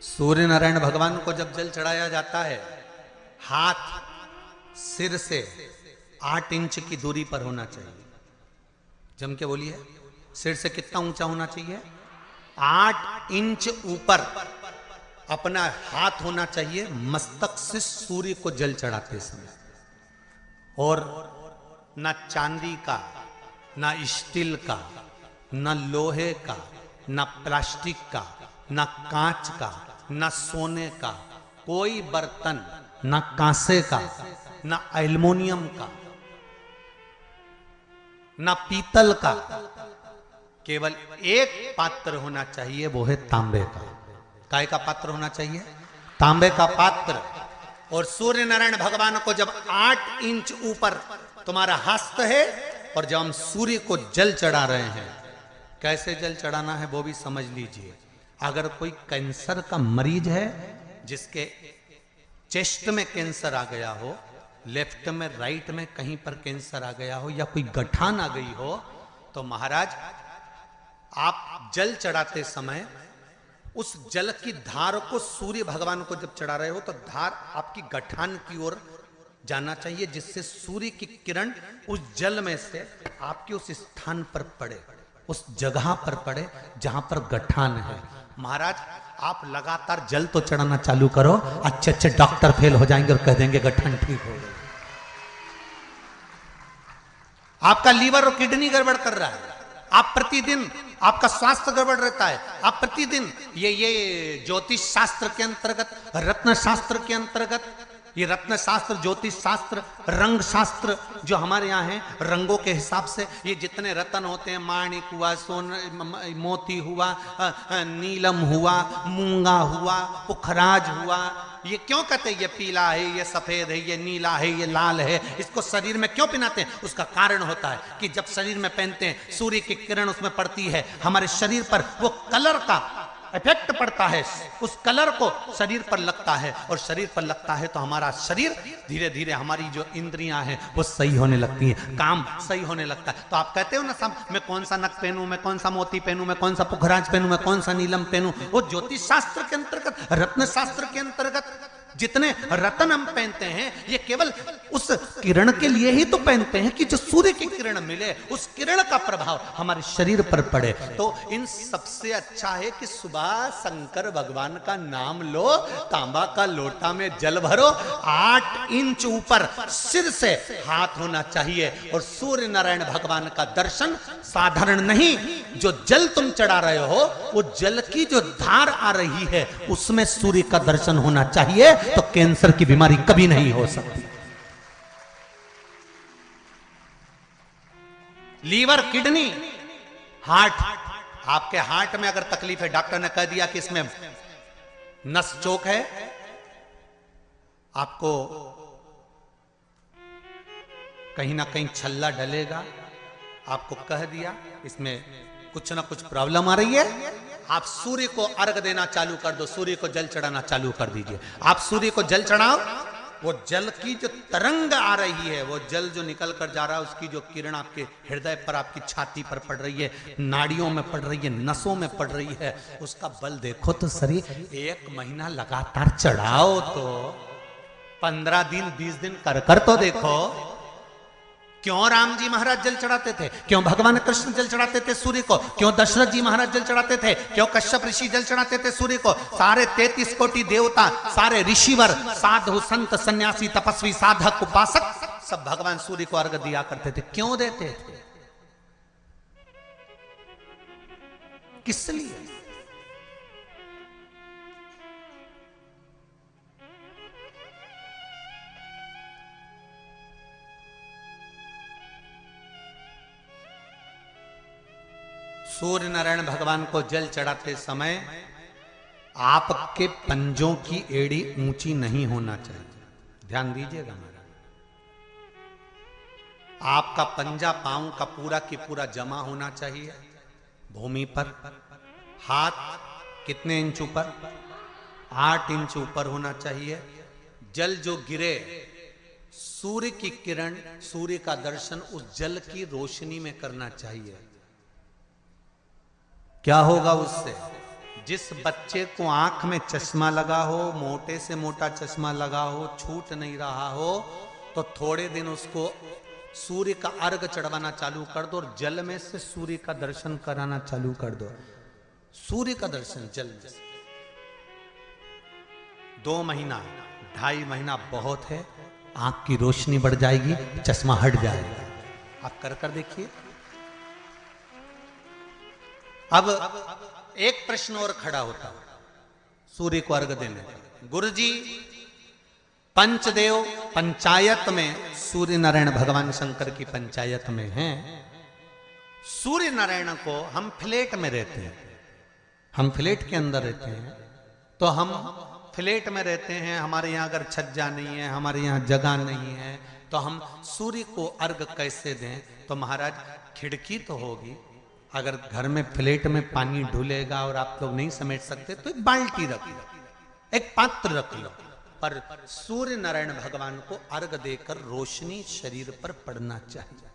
सूर्य नारायण भगवान को जब जल चढ़ाया जाता है, हाथ सिर से 8 इंच की दूरी पर होना चाहिए। जम के बोलिए, सिर से कितना ऊंचा होना चाहिए? 8 इंच ऊपर अपना हाथ होना चाहिए मस्तक से सूर्य को जल चढ़ाते समय। और ना चांदी का, ना स्टील का, ना लोहे का, ना प्लास्टिक का, ना कांच का, ना सोने का कोई बर्तन, ना कांसे का, ना एल्युमिनियम का, ना पीतल का, केवल एक पात्र होना चाहिए, वो है तांबे का। काय का पात्र होना चाहिए? तांबे का पात्र। और सूर्य नारायण भगवान को जब 8 इंच ऊपर तुम्हारा हस्त है, और जब हम सूर्य को जल चढ़ा रहे हैं, कैसे जल चढ़ाना है वो भी समझ लीजिए। अगर कोई कैंसर का मरीज है, जिसके चेस्ट में कैंसर आ गया हो, लेफ्ट में, राइट में कहीं पर कैंसर आ गया हो, या कोई गठान आ गई हो, तो महाराज आप जल चढ़ाते समय उस जल की धार को सूर्य भगवान को जब चढ़ा रहे हो, तो धार आपकी गठान की ओर जाना चाहिए, जिससे सूर्य की किरण उस जल में से आपके उस स्थान पर पड़े, उस जगह पर पड़े जहां पर गठान है। महाराज आप लगातार जल तो चढ़ाना चालू करो, अच्छे अच्छे डॉक्टर फेल हो जाएंगे और कह देंगे गठान ठीक हो गई। आपका लीवर और किडनी गड़बड़ कर रहा है, आप प्रतिदिन, आपका स्वास्थ्य गड़बड़ रहता है, आप प्रतिदिन ये ज्योतिष शास्त्र के अंतर्गत, रत्न शास्त्र के अंतर्गत, ये रत्न शास्त्र, ज्योतिष शास्त्र, रंग शास्त्र जो हमारे यहाँ है, रंगों के हिसाब से ये जितने रत्न होते हैं, माणिक हुआ, मोती हुआ, नीलम हुआ, मूंगा हुआ, पुखराज हुआ, ये क्यों कहते हैं ये पीला है, ये सफेद है, ये नीला है, ये लाल है, इसको शरीर में क्यों पहनाते हैं? उसका कारण होता है कि जब शरीर में पहनते हैं, सूर्य की किरण उसमें पड़ती है, हमारे शरीर पर वो कलर का इफेक्ट पड़ता है, उस कलर को शरीर पर लगता है, और शरीर पर लगता है तो हमारा शरीर धीरे धीरे, हमारी जो इंद्रियां हैं वो सही होने लगती हैं, काम सही होने लगता है। तो आप कहते हो ना सब, मैं कौन सा नक पहनूं, मैं कौन सा मोती पहनूं, मैं कौन सा पुखराज पहनूं, मैं कौन सा नीलम पहनूं, वो ज्योतिष शास्त्र के अंतर्गत, रत्न शास्त्र के अंतर्गत जितने रत्न हम पहनते हैं, ये केवल उस किरण के लिए ही तो पहनते हैं कि जो सूर्य की किरण मिले, उस किरण का प्रभाव हमारे शरीर पर पड़े। तो इन सबसे अच्छा है कि सुबह शंकर भगवान का नाम लो, तांबा का लोटा में जल भरो, 8 इंच ऊपर सिर से हाथ होना चाहिए, और सूर्य नारायण भगवान का दर्शन साधारण नहीं, जो जल तुम चढ़ा रहे हो, वो जल की जो धार आ रही है, उसमें सूर्य का दर्शन होना चाहिए, तो कैंसर की बीमारी कभी नहीं हो सकती। लीवर, किडनी, हार्ट, आपके हार्ट में अगर तकलीफ है, डॉक्टर ने कह दिया कि इसमें नस चोक है, आपको कहीं ना कहीं छल्ला डलेगा, आपको कह दिया इसमें कुछ ना कुछ प्रॉब्लम आ रही है, आप सूर्य को अर्घ देना चालू कर दो, सूर्य को जल चढ़ाना चालू कर दीजिए। आप सूर्य को जल चढ़ाओ, वो जल की जो तरंग आ रही है, वो जल जो निकल कर जा रहा है, उसकी जो किरण आपके हृदय पर, आपकी छाती पर पड़ रही है, नाड़ियों में पड़ रही है, नसों में पड़ रही है, उसका बल देखो तो शरीर 1 महीना लगातार चढ़ाओ, तो 15 दिन 20 दिन कर तो देखो। क्यों राम जी महाराज जल चढ़ाते थे? क्यों भगवान कृष्ण जल चढ़ाते थे सूर्य को? क्यों दशरथ जी महाराज जल चढ़ाते थे? क्यों कश्यप ऋषि जल चढ़ाते थे सूर्य को? सारे 33 कोटि देवता, सारे ऋषिवर, साधु, संत, सन्यासी, तपस्वी, साधक, उपासक, सब भगवान सूर्य को अर्घ दिया करते थे। क्यों देते थे? किस लिए? सूर्य नारायण भगवान को जल चढ़ाते समय आपके पंजों की एड़ी ऊंची नहीं होना चाहिए, ध्यान दीजिएगा महाराज। आपका पंजा पांव का पूरा की पूरा जमा होना चाहिए भूमि पर। हाथ कितने इंच ऊपर? 8 इंच ऊपर होना चाहिए। जल जो गिरे, सूर्य की किरण, सूर्य का दर्शन उस जल की रोशनी में करना चाहिए। क्या होगा उससे? जिस बच्चे को आंख में चश्मा लगा हो, मोटे से मोटा चश्मा लगा हो, छूट नहीं रहा हो, तो थोड़े दिन उसको सूर्य का अर्घ चढ़वाना चालू कर दो और जल में से सूर्य का दर्शन कराना चालू कर दो। सूर्य का दर्शन जल में से 2 महीना 2.5 महीना बहुत है, आंख की रोशनी बढ़ जाएगी, चश्मा हट जाएगा। आप कर देखिए। अब एक प्रश्न और खड़ा होता है सूर्य को अर्घ देने का। गुरुजी, पंचदेव पंचायत में सूर्य नारायण भगवान शंकर की पंचायत में हैं। सूर्य नारायण को हम फ्लैट में रहते हैं, हम फ्लैट के अंदर रहते हैं, तो हम फ्लैट में रहते हैं, हमारे यहाँ अगर छज्जा नहीं है, हमारे यहाँ जगह नहीं है, तो हम सूर्य को अर्घ कैसे दें? तो महाराज खिड़की तो होगी, अगर घर में फ्लैट में पानी ढुलेगा और आप लोग नहीं समेट सकते तो एक बाल्टी रख लो, एक पात्र रख लो, पर सूर्य नारायण भगवान को अर्घ देकर रोशनी शरीर पर पड़ना चाहिए।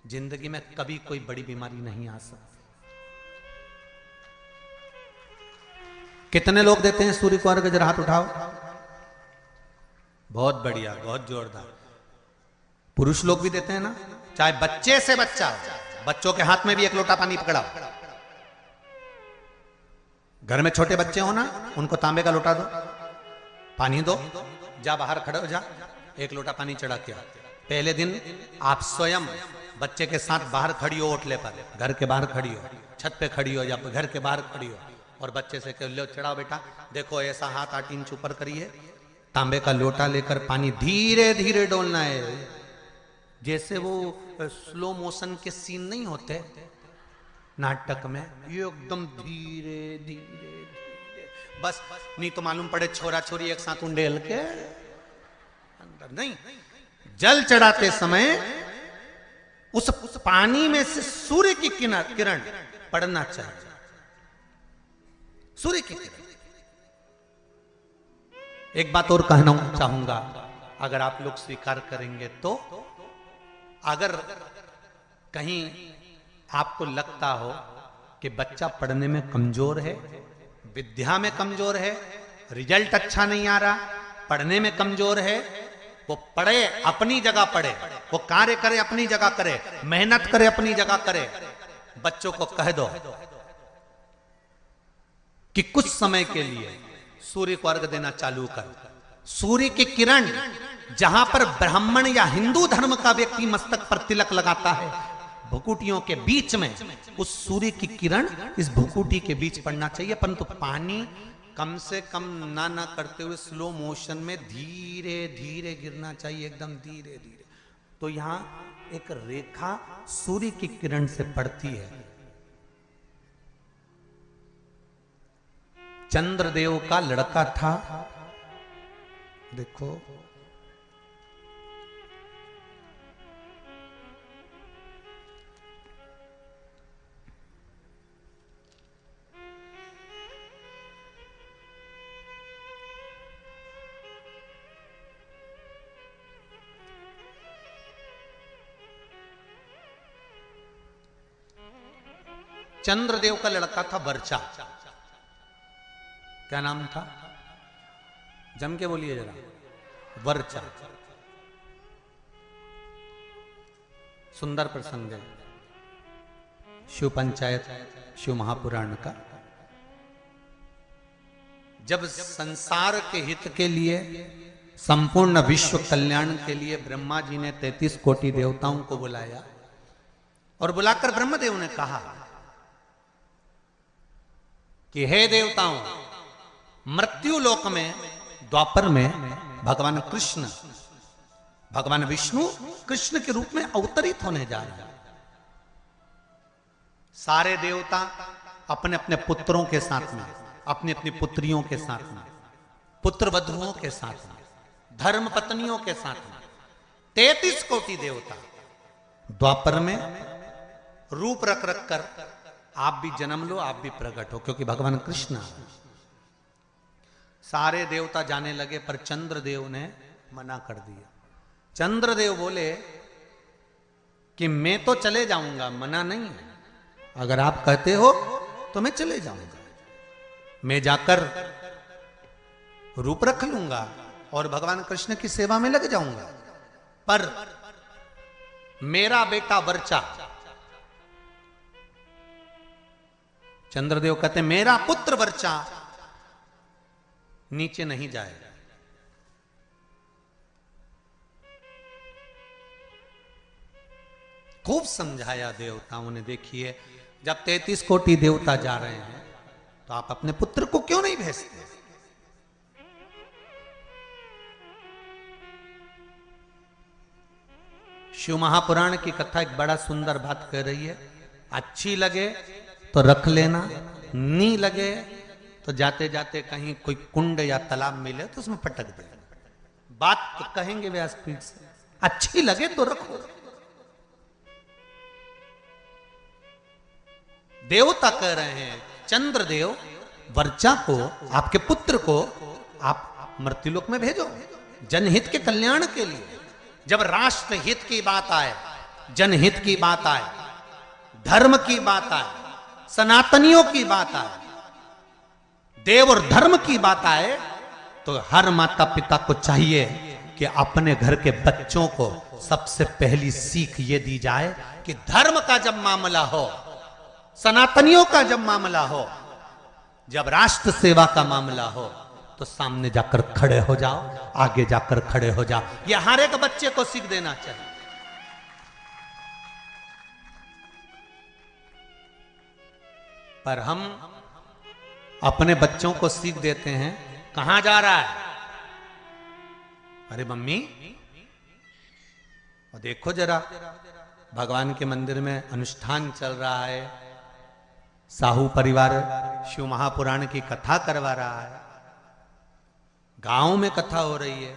जिंदगी में कभी कोई बड़ी बीमारी नहीं आ सकती। कितने लोग देते हैं सूर्य को अर्घ? जरा हाथ उठाओ। बहुत बढ़िया, बहुत जोरदार। पुरुष लोग भी देते हैं ना, चाहे बच्चे से बच्चा, बच्चों के हाथ में भी 1 लोटा पानी पकड़ाओ। घर में छोटे बच्चे हो ना, उनको तांबे का लोटा दो, पानी दो, जा बाहर खड़े हो जा, 1 लोटा पानी चढ़ा के। पहले दिन आप स्वयं बच्चे के साथ बाहर खड़ी हो, ओटले पर, घर के बाहर खड़ी हो, छत पे खड़ी हो या घर के बाहर खड़ी हो, और बच्चे से कह लो चढ़ाओ बेटा, देखो ऐसा हाथ 8 इंच ऊपर करिए, तांबे का लोटा लेकर पानी धीरे धीरे डोलना है। जैसे वो स्लो मोशन के सीन नहीं होते नाटक में, ये एकदम धीरे धीरे धीरे, बस नहीं तो मालूम पड़े छोरा छोरी एक साथ उंडेल के अंदर नहीं। जल चढ़ाते समय उस पानी में से सूर्य की किरण पड़ना चाहिए, सूर्य की किरण। एक बात और कहना चाहूंगा, अगर आप लोग स्वीकार करेंगे तो, अगर कहीं आपको लगता हो कि बच्चा पढ़ने में कमजोर है, विद्या में कमजोर है, रिजल्ट अच्छा नहीं आ रहा, पढ़ने में कमजोर है, वो पढ़े, अपनी जगह पढ़े, वो कार्य करे अपनी जगह करे, मेहनत करे अपनी जगह करे। बच्चों को कह दो कि कुछ समय के लिए सूर्य को अर्घ देना चालू कर। सूर्य की किरण जहां पर ब्राह्मण या हिंदू धर्म का व्यक्ति मस्तक पर तिलक लगाता है, भुकुटियों के बीच में उस सूर्य की किरण इस भुकुटी के बीच पड़ना चाहिए, परंतु पानी कम से कम ना करते हुए स्लो मोशन में धीरे धीरे गिरना चाहिए, एकदम धीरे धीरे। तो यहां एक रेखा सूर्य की किरण से पड़ती है। चंद्रदेव का लड़का था, देखो चंद्रदेव का लड़का था वर्चा। क्या नाम था? जम के बोलिए जरा। वर्चा। सुंदर प्रसंग है शिव पंचायत, शिव महापुराण का। जब संसार के हित के लिए, संपूर्ण विश्व कल्याण के लिए ब्रह्मा जी ने 33 कोटि देवताओं को बुलाया, और बुलाकर ब्रह्मदेव ने कहा कि हे देवताओं, मृत्यु लोक में, द्वापर में भगवान कृष्ण, भगवान विष्णु कृष्ण के रूप में अवतरित होने जा रहे हैं। सारे देवता अपने अपने पुत्रों के साथ में, अपनी अपनी पुत्रियों के साथ में, पुत्र वधुओं के साथ में, धर्म पत्नियों के साथ में, 33 कोटि देवता द्वापर में रूप रख रख कर, आप भी जन्म लो, आप भी प्रकट हो, क्योंकि भगवान कृष्ण। सारे देवता जाने लगे, पर चंद्रदेव ने मना कर दिया। चंद्रदेव बोले कि मैं तो चले जाऊंगा, मना नहीं है, अगर आप कहते हो तो मैं चले जाऊंगा, मैं जाकर रूप रख लूंगा और भगवान कृष्ण की सेवा में लग जाऊंगा, पर मेरा बेटा वर्चा, चंद्रदेव कहते हैं मेरा पुत्र वर्चा नीचे नहीं जाएगा। खूब समझाया देवताओं ने। देखिए, जब 33 कोटि देवता जा रहे हैं तो आप अपने पुत्र को क्यों नहीं भेजते? शिव महापुराण की कथा एक बड़ा सुंदर बात कह रही है, अच्छी लगे तो रख लेना, नहीं लगे तो जाते जाते कहीं कोई कुंड या तालाब मिले तो उसमें पटक देना। बात तो कहेंगे व्यासपीठ से, अच्छी लगे तो रखो। देवता कह रहे हैं चंद्रदेव वर्चा को, आपके पुत्र को आप मृत्युलोक में भेजो जनहित के कल्याण के लिए। जब राष्ट्र हित की बात आए, जनहित की बात आए, धर्म की बात आए, सनातनियों की बात आए, देव और धर्म की बात आए, तो हर माता पिता को चाहिए कि अपने घर के बच्चों को सबसे पहली सीख ये दी जाए कि धर्म का जब मामला हो, सनातनियों का जब मामला हो, जब राष्ट्र सेवा का मामला हो, तो सामने जाकर खड़े हो जाओ, आगे जाकर खड़े हो जाओ। यह हर एक बच्चे को सीख देना चाहिए। पर हम अपने बच्चों को सीख देते हैं, कहां जा रहा है? अरे मम्मी, और देखो जरा, भगवान के मंदिर में अनुष्ठान चल रहा है, साहू परिवार शिव महापुराण की कथा करवा रहा है, गांव में कथा हो रही है,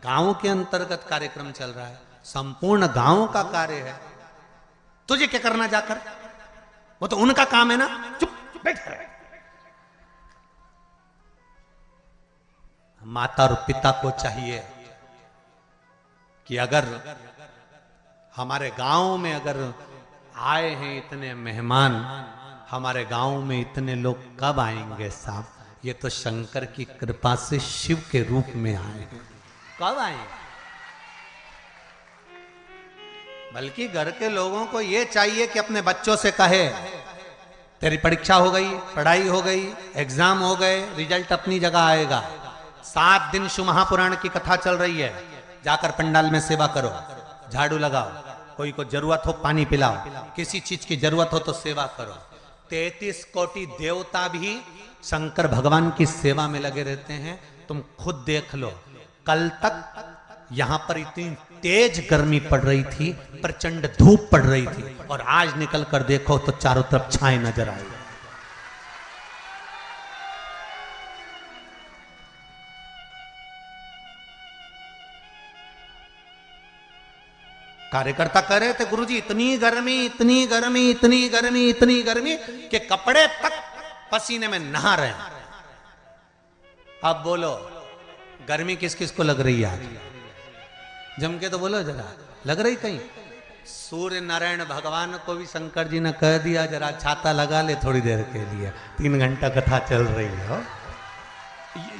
गांव के अंतर्गत कार्यक्रम चल रहा है, संपूर्ण गांव का कार्य है। तुझे क्या करना जाकर? वो तो उनका काम है ना, चुप बैठ। माता और पिता को चाहिए कि अगर हमारे गांव में अगर आए हैं इतने मेहमान, हमारे गांव में इतने लोग कब आएंगे साहब? ये तो शंकर की कृपा से शिव के रूप में आए हैं, कब आए? बल्कि घर के लोगों को ये चाहिए कि अपने बच्चों से कहे, तेरी परीक्षा हो गई, पढ़ाई हो गई, एग्जाम हो गए, रिजल्ट अपनी जगह आएगा। 7 दिन शिव महापुराण की कथा चल रही है, जाकर पंडाल में सेवा करो, झाड़ू लगाओ, कोई को जरूरत हो पानी पिलाओ, किसी चीज की जरूरत हो तो सेवा करो। 33 कोटि देवता भी शंकर भगवान की सेवा में लगे रहते हैं। तुम खुद देख लो, कल तक यहां पर इतनी तेज गर्मी पड़ रही थी, प्रचंड धूप पड़ रही थी, और आज निकल कर देखो तो चारों तरफ छाए नजर आए। कार्यकर्ता कह रहे थे, गुरुजी इतनी गर्मी, इतनी गर्मी, इतनी गर्मी, इतनी गर्मी कि कपड़े तक पसीने में नहा रहे हैं। अब बोलो, गर्मी किस किस को लग रही है आज? जम के तो बोलो जरा, लग रही कहीं? सूर्य नारायण भगवान को भी शंकर जी ने कह दिया, जरा छाता लगा ले थोड़ी देर के लिए, 3 घंटा कथा चल रही है।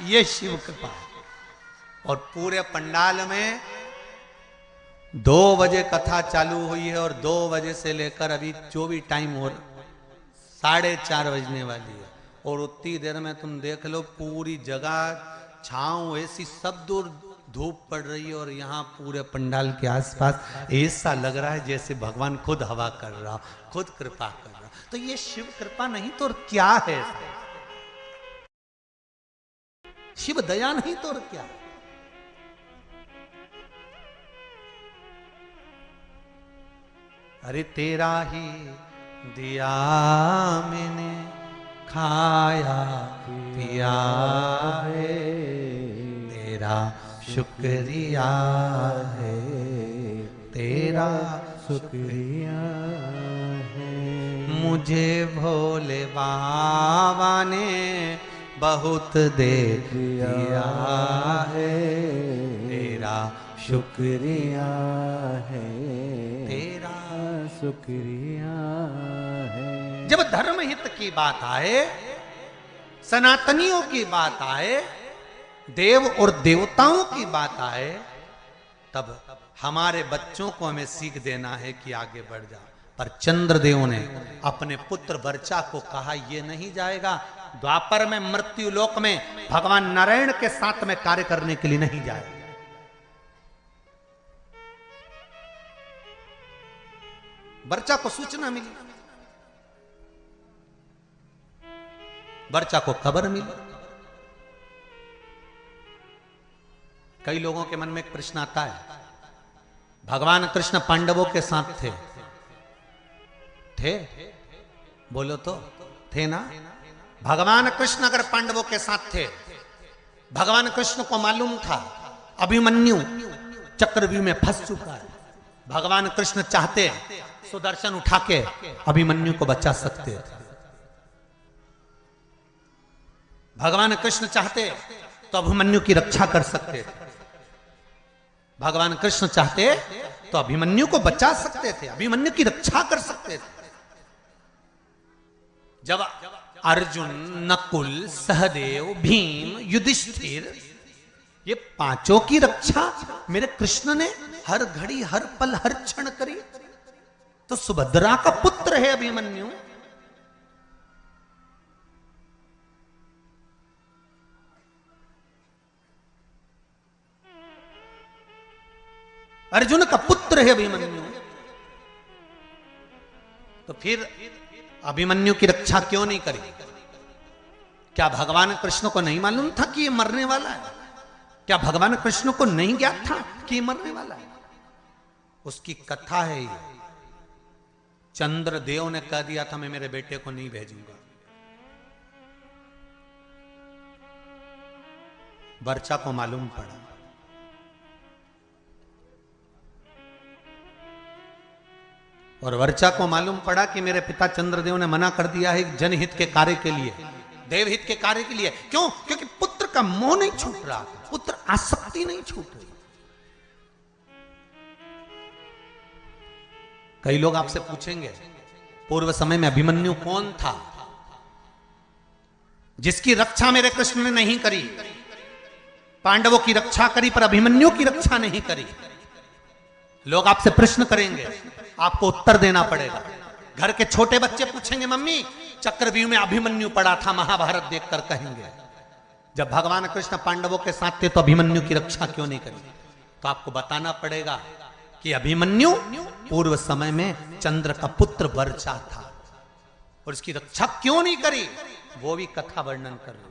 ये शिव कृपा। और पूरे पंडाल में 2 बजे कथा चालू हुई है, और 2 बजे से लेकर अभी जो भी टाइम हो 4:30 बजने वाली है, और उतनी देर में तुम देख लो पूरी जगह छांव ऐसी, सब दूर धूप पड़ रही है, और यहाँ पूरे पंडाल के आसपास ऐसा लग रहा है जैसे भगवान खुद हवा कर रहा, खुद कृपा कर रहा। तो ये शिव कृपा नहीं तो और क्या है? शिव दया नहीं तो और क्या? अरे तेरा ही दिया मैंने खाया पिया है, तेरा शुक्रिया है, तेरा शुक्रिया है। मुझे भोले बाबा ने बहुत दे दिया है, तेरा शुक्रिया है, तेरा शुक्रिया है। जब धर्म हित की बात आए, सनातनियों की बात आए, देव और देवताओं की बात आए, तब हमारे बच्चों को हमें सीख देना है कि आगे बढ़ जा। पर चंद्रदेव ने अपने पुत्र वर्चा को कहा यह नहीं जाएगा, द्वापर में मृत्यु लोक में भगवान नारायण के साथ में कार्य करने के लिए नहीं जाएगा। वर्चा को सूचना मिली, वर्चा को खबर मिली। कई लोगों के मन में एक प्रश्न आता है, भगवान कृष्ण पांडवों के साथ थे, बोलो तो थे ना? भगवान कृष्ण अगर पांडवों के साथ थे, भगवान कृष्ण को मालूम था अभिमन्यु चक्रव्यूह में फंस चुका है, भगवान कृष्ण चाहते सुदर्शन उठा के अभिमन्यु को बचा सकते थे। भगवान कृष्ण चाहते तो अभिमन्यु की रक्षा कर सकते थे, भगवान कृष्ण चाहते तो अभिमन्यु को बचा सकते थे, अभिमन्यु की रक्षा कर सकते थे। जब अर्जुन, नकुल, सहदेव, भीम, युधिष्ठिर, ये पांचों की रक्षा मेरे कृष्ण ने हर घड़ी, हर पल, हर क्षण करी, तो सुभद्रा का पुत्र है अभिमन्यु। अर्जुन का पुत्र है अभिमन्यु, तो फिर अभिमन्यु की रक्षा क्यों नहीं करी? क्या भगवान कृष्ण को नहीं मालूम था कि ये मरने वाला है? क्या भगवान कृष्ण को नहीं ज्ञात था कि ये मरने वाला है? उसकी कथा है ये। चंद्रदेव ने कह दिया था मैं मेरे बेटे को नहीं भेजूंगा। वर्चा को मालूम पड़ा, और वर्चा को मालूम पड़ा कि मेरे पिता चंद्रदेव ने मना कर दिया है जनहित के कार्य के लिए, देवहित के कार्य के लिए। क्यों? क्योंकि पुत्र का मोह नहीं छूट रहा, पुत्र आसक्ति नहीं छूट रही। कई लोग आपसे पूछेंगे पूर्व समय में अभिमन्यु कौन था जिसकी रक्षा मेरे कृष्ण ने नहीं करी? पांडवों की रक्षा करी पर अभिमन्यु की रक्षा नहीं करी। लोग आपसे प्रश्न करेंगे, आपको उत्तर देना पड़ेगा। घर के छोटे बच्चे पूछेंगे मम्मी चक्रव्यूह में अभिमन्यु पड़ा था, महाभारत देखकर कहेंगे जब भगवान कृष्ण पांडवों के साथ थे तो अभिमन्यु की रक्षा क्यों नहीं करी? तो आपको बताना पड़ेगा कि अभिमन्यु पूर्व समय में चंद्र का पुत्र वर्चा था और इसकी रक्षा क्यों नहीं करी, वो भी कथा वर्णन कर रहे।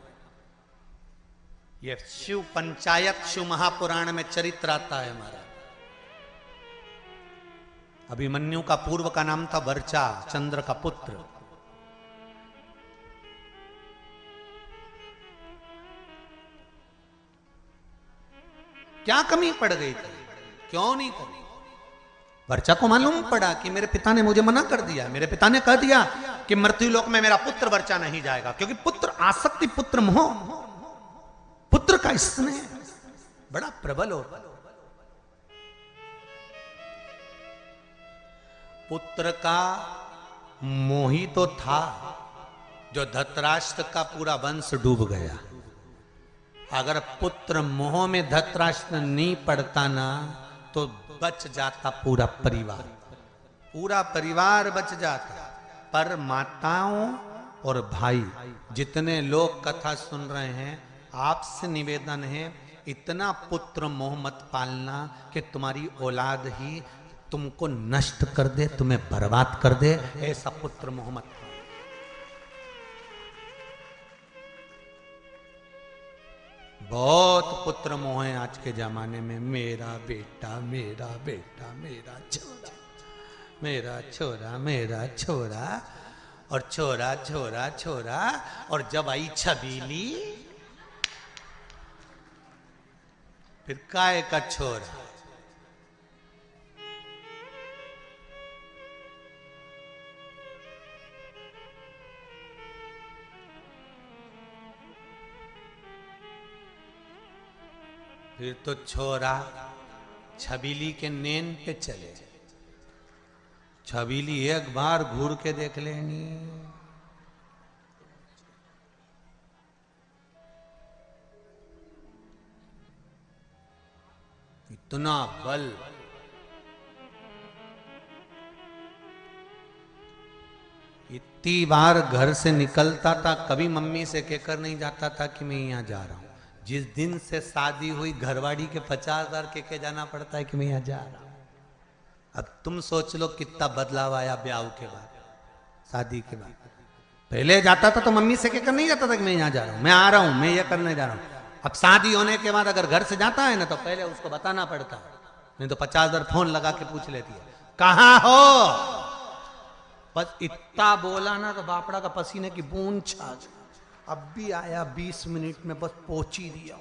ये शिव पंचायत, शिव महापुराण में चरित्र आता है हमारा। अभिमन्यु का पूर्व का नाम था वर्चा, चंद्र का पुत्र। क्या कमी पड़ गई थी, क्यों नहीं करी? वर्चा को मालूम पड़ा कि मेरे पिता ने मुझे मना कर दिया, मेरे पिता ने कह दिया कि मृत्युलोक में मेरा पुत्र वर्चा नहीं जाएगा, क्योंकि पुत्र आसक्ति, पुत्र मोह, पुत्र का स्नेह बड़ा प्रबल हो। पुत्र का मोही तो था जो धतराष्ट्र का पूरा वंश डूब गया। अगर पुत्र मोह में धतराष्ट्र नहीं पड़ता ना तो बच जाता पूरा परिवार, पूरा परिवार बच जाता। पर माताओं और भाई जितने लोग कथा सुन रहे हैं, आपसे निवेदन है इतना पुत्र मोह मत पालना कि तुम्हारी औलाद ही तुमको नष्ट कर दे, तुम्हें बर्बाद कर दे। ऐसा पुत्र मोह मत पालना। बहुत पुत्र मोह है आज के जमाने में, मेरा बेटा, मेरा बेटा, मेरा छोरा, मेरा छोरा, मेरा छोरा, और छोरा छोरा छोरा, और जब आई छबीली फिर काय का छोरा। फिर तो छोरा छबीली के नेन पे चले, छबीली एक बार घूर के देख लेनी, इतना बल। इतनी बार घर से निकलता था, कभी मम्मी से कहकर नहीं जाता था कि मैं यहाँ जा रहा हूं। जिस दिन से शादी हुई घरवाड़ी के 50,000 के जाना पड़ता है कि मैं यहाँ जा रहा हूं। अब तुम सोच लो कितना बदलाव आया ब्याह के बाद, शादी के बाद। पहले जाता था तो मम्मी से कहकर नहीं जाता था कि मैं यहाँ जा रहा हूं, मैं आ रहा हूं, मैं ये करने जा रहा हूं। अब शादी होने के बाद अगर घर से जाता है ना तो पहले उसको बताना पड़ता है, नहीं तो 50,000 फोन लगा के पूछ लेती है कहाँ हो। बस इतना बोला ना तो बापड़ा का पसीने की बूंद छा गई। अब भी आया 20 मिनट में, बस पहुंच ही दिया।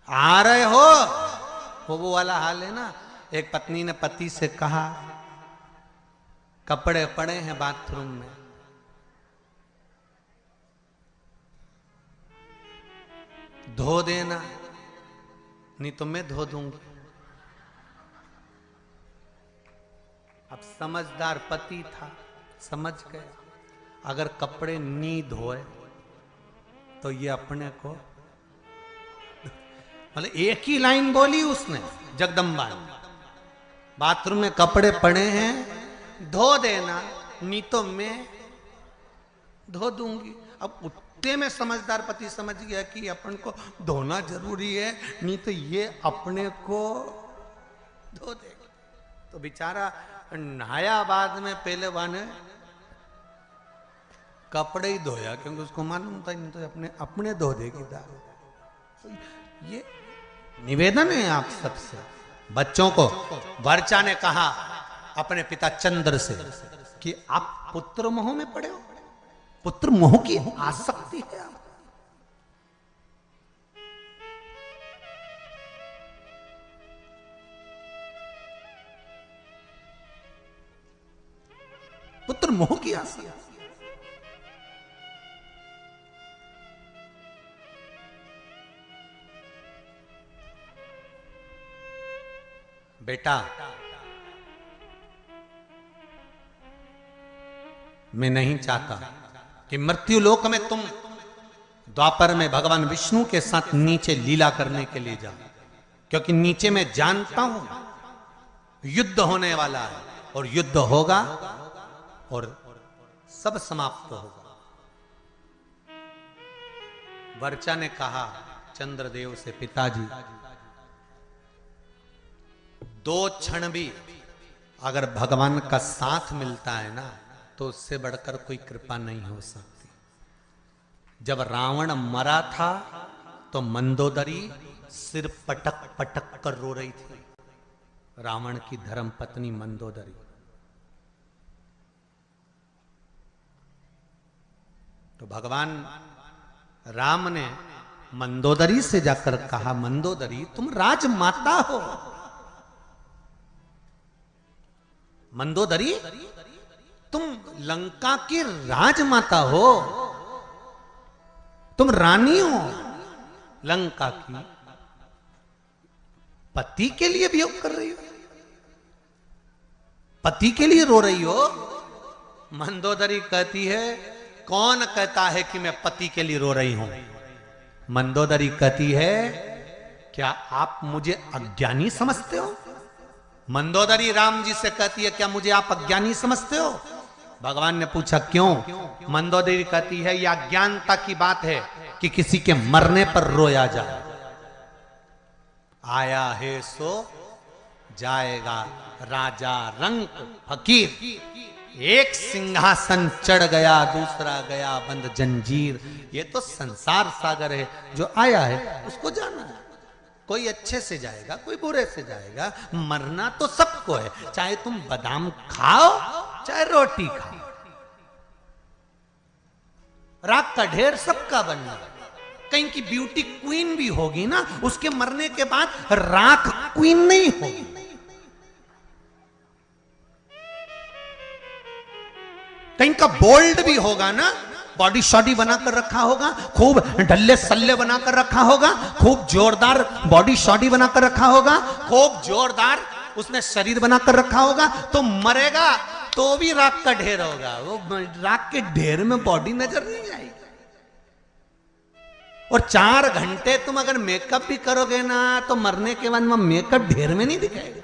आ रहे हो वो वाला हाल है ना। एक पत्नी ने पति से कहा कपड़े पड़े हैं बाथरूम में, धो देना नहीं तो मैं धो दूंगी। अब समझदार पति था, समझ गया अगर कपड़े नहीं धोए तो ये अपने को, मतलब एक ही लाइन बोली उसने जगदम्बा ने, बाथरूम में कपड़े पड़े हैं धो देना नहीं तो मैं धो दूंगी। अब उतने में समझदार पति समझ गया कि अपन को धोना जरूरी है, नहीं तो ये अपने को धो देगा। तो बेचारा नहाया बाद में, पहले वाने कपड़े ही धोया क्योंकि उसको मालूम था नहीं तो अपने धो देगी दारू। तो ये निवेदन है आप सबसे, बच्चों को। वर्चा ने कहा अपने पिता चंद्र से कि आप पुत्र मोह में पड़े हो, पुत्र मोह की आसक्ति है आप। पुत्र मोह की आसक्ति। बेटा मैं नहीं चाहता कि मृत्यु लोक में तुम द्वापर में भगवान विष्णु के साथ नीचे लीला करने के लिए जाओ, क्योंकि नीचे मैं जानता हूं युद्ध होने वाला है और युद्ध होगा और सब समाप्त होगा। वर्चा ने कहा चंद्रदेव से, पिताजी 2 क्षण भी अगर भगवान का साथ मिलता है ना तो उससे बढ़कर कोई कृपा नहीं हो सकती। जब रावण मरा था तो मंदोदरी सिर पटक पटक कर रो रही थी, रावण की धर्म पत्नी मंदोदरी। तो भगवान राम ने मंदोदरी से जाकर कहा, मंदोदरी तुम राजमाता हो। मंदोदरी तुम लंका की राजमाता हो, तुम रानी हो लंका की, पति के लिए वियोग कर रही हो, पति के लिए रो रही हो। मंदोदरी कहती है कौन कहता है कि मैं पति के लिए रो रही हूं। मंदोदरी कहती है क्या आप मुझे अज्ञानी समझते हो। मंदोदरी राम जी से कहती है क्या मुझे आप अज्ञानी समझते हो। भगवान ने पूछा क्यों। मंदोदरी कहती है यह अज्ञानता की बात है कि किसी के मरने पर रोया जाए। आया है सो जाएगा राजा रंक फकीर, एक सिंहासन चढ़ गया दूसरा गया बंद जंजीर। ये तो संसार सागर है, जो आया है उसको जाना है। कोई अच्छे से जाएगा कोई बुरे से जाएगा, मरना तो सबको है, चाहे तुम बादाम खाओ चाहे रोटी खाओ। राख का ढेर सबका बनना। कहीं की ब्यूटी क्वीन भी होगी ना, उसके मरने के बाद राख क्वीन नहीं होगी। कहीं का बोल्ड भी होगा ना, बॉडी शॉडी बनाकर रखा होगा, खूब ढल्ले सल्ले बनाकर रखा होगा, खूब जोरदार बॉडी शॉडी बनाकर रखा होगा, खूब जोरदार उसने शरीर बनाकर रखा होगा, तो मरेगा तो भी राख का ढेर होगा। वो राख के ढेर में बॉडी नजर नहीं आएगी। और 4 घंटे तुम अगर मेकअप भी करोगे ना तो मरने के बाद में मेकअप ढेर में नहीं दिखाएगा।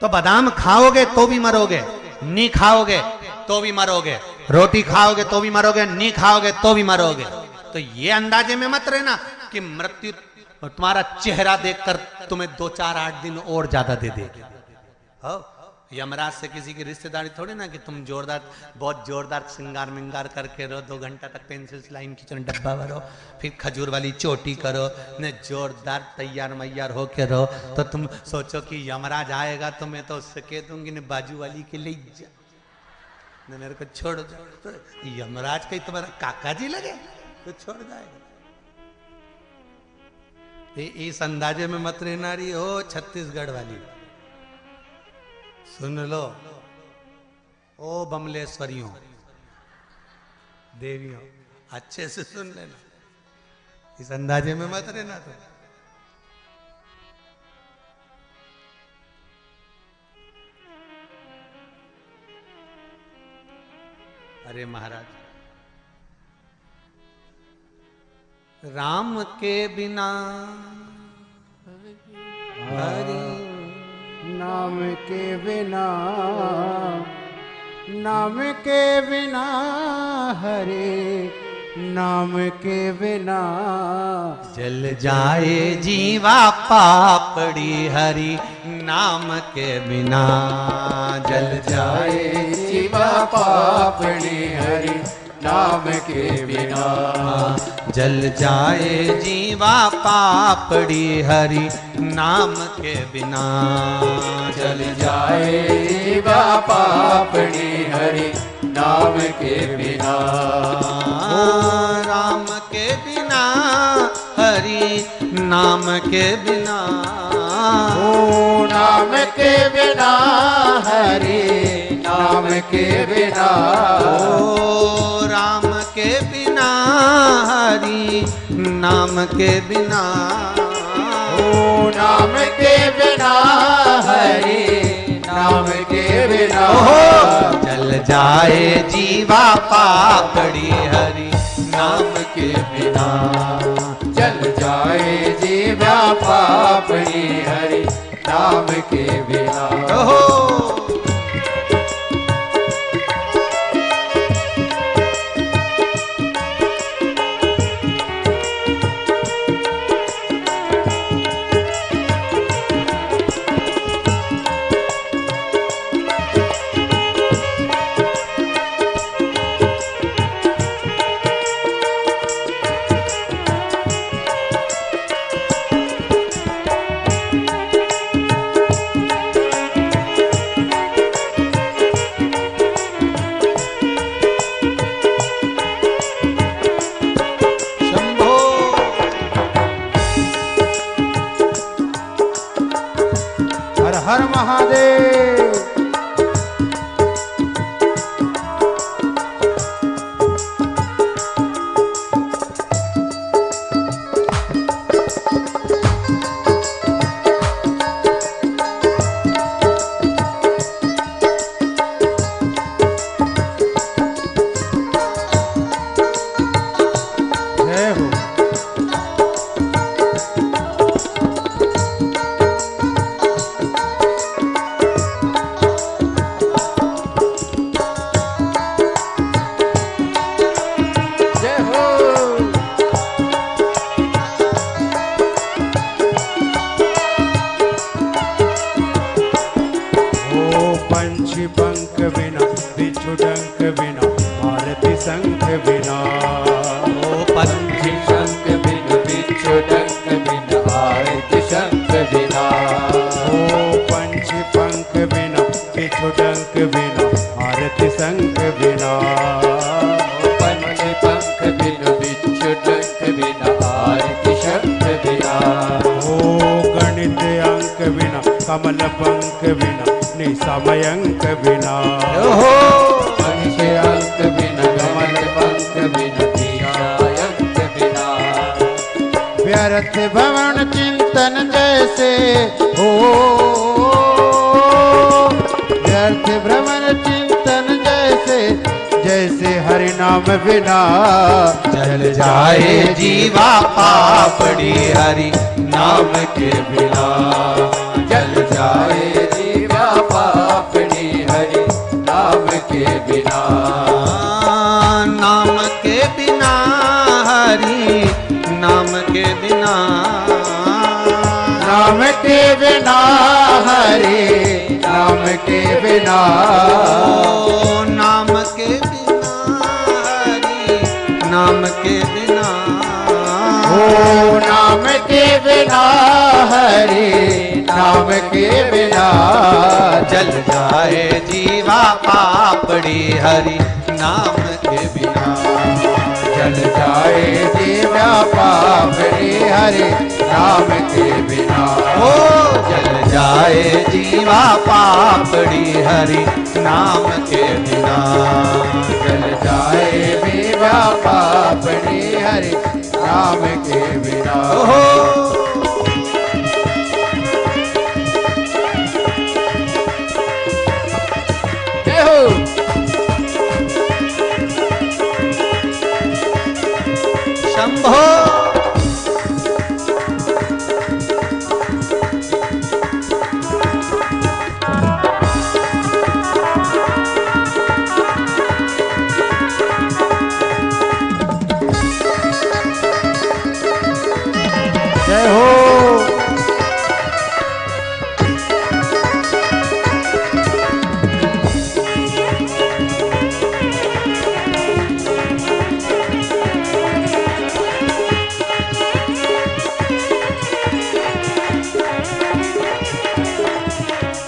तो बादाम खाओगे तो भी मरोगे, नहीं खाओगे तो भी मरोगे, रोटी खाओगे तो भी मरोगे, नहीं खाओगे तो भी मरोगे। तो ये अंदाजे में मत रहना कि मृत्यु तुम्हारा चेहरा देखकर तुम्हें 2, 4, 8 दिन और ज्यादा दे देगी। यमराज से किसी की रिश्तेदारी थोड़ी ना कि तुम जोरदार, बहुत जोरदार श्रृंगार मिंगार करके रहो, 2 घंटा तक पेंसिल लाइन खींचो, डब्बा भरो, फिर खजूर वाली चोटी करो, न जोरदार तैयार मैयार होके रहो। तो तुम सोचो कि यमराज आएगा तो मैं तो उससे कह दूंगी न बाजू वाली के ले जा, न मेरे को छोड़ दो। तो यमराज कहीं तुम्हारा काका जी लगे तो छोड़ जाएगा। इस अंदाजे में मत रहना रही हो छत्तीसगढ़ वाली। सुन लो ओ बमलेश्वरियों देवियों, अच्छे से सुन लेना, इस अंदाजे में मत रहना। तो अरे महाराज, राम के बिना हरि नाम के बिना, नाम के बिना हरे, नाम के बिना जल जाए जीवा पापड़ी हरि नाम के बिना, जल जाए जीवा पापड़ी हरि नाम के बिना, जल जाए जीवा पापड़ी हरि नाम के बिना, जल जाए जीवा पापड़ी हरि नाम के बिना। राम के बिना हरि नाम के बिना, ओ नाम के बिना हरि नाम के बिना, ओ राम के बिना हरि नाम के बिना, ओ नाम के बिना हरि नाम के बिना, जल जाए जीवा पापड़ी हरि नाम के बिना, जल जाए जीवा पापड़ी हरि नाम के बिना। हर महादेव। जय हो। पंछी पंख बिना बिच्छू डंक बिना आरती शंख बिना, ओ पंछी शंख बिना बिच्छू डंक बिना आरती शंख बिना, ओ पंछी पंख बिना बिच्छू डंक बिना आरती शंख बिना, ओ पंछी पंख बिना बिच्छू डंक बिना आरती शंख बिना, ओ गणित अंक बिना कमल पंख बिना निसमयंक बिना, पंछी अंक बिना कमल पंख बिना निसमयंक बिना, व्यर्थ भवन चिंतन जैसे हो, व्यर्थ भ्रमण चिंतन जैसे, जैसे जैसे हरि नाम बिना जल जाए जीवा पापड़ी हरि नाम के बिना। जल जाए जीवा पापड़ी हरि नाम के बिना। नाम के बिना हरि नाम के बिना। नाम के बिना हरि नाम के बिना। ओ नाम के बिना हरि नाम के बिना। ओ नाम के बिना हरि नाम के बिना। जल जाए जीवा पापड़ी हरि नाम के बिना। जल जाए जीवा पापड़ी हरि नाम के बिना। ओ जल जाए जीवा पापड़ी हरि नाम के बिना। जल जाए जीवा पापड़ी हरि नाम के बिना। ओहो जय हो। शंभो। जय हो।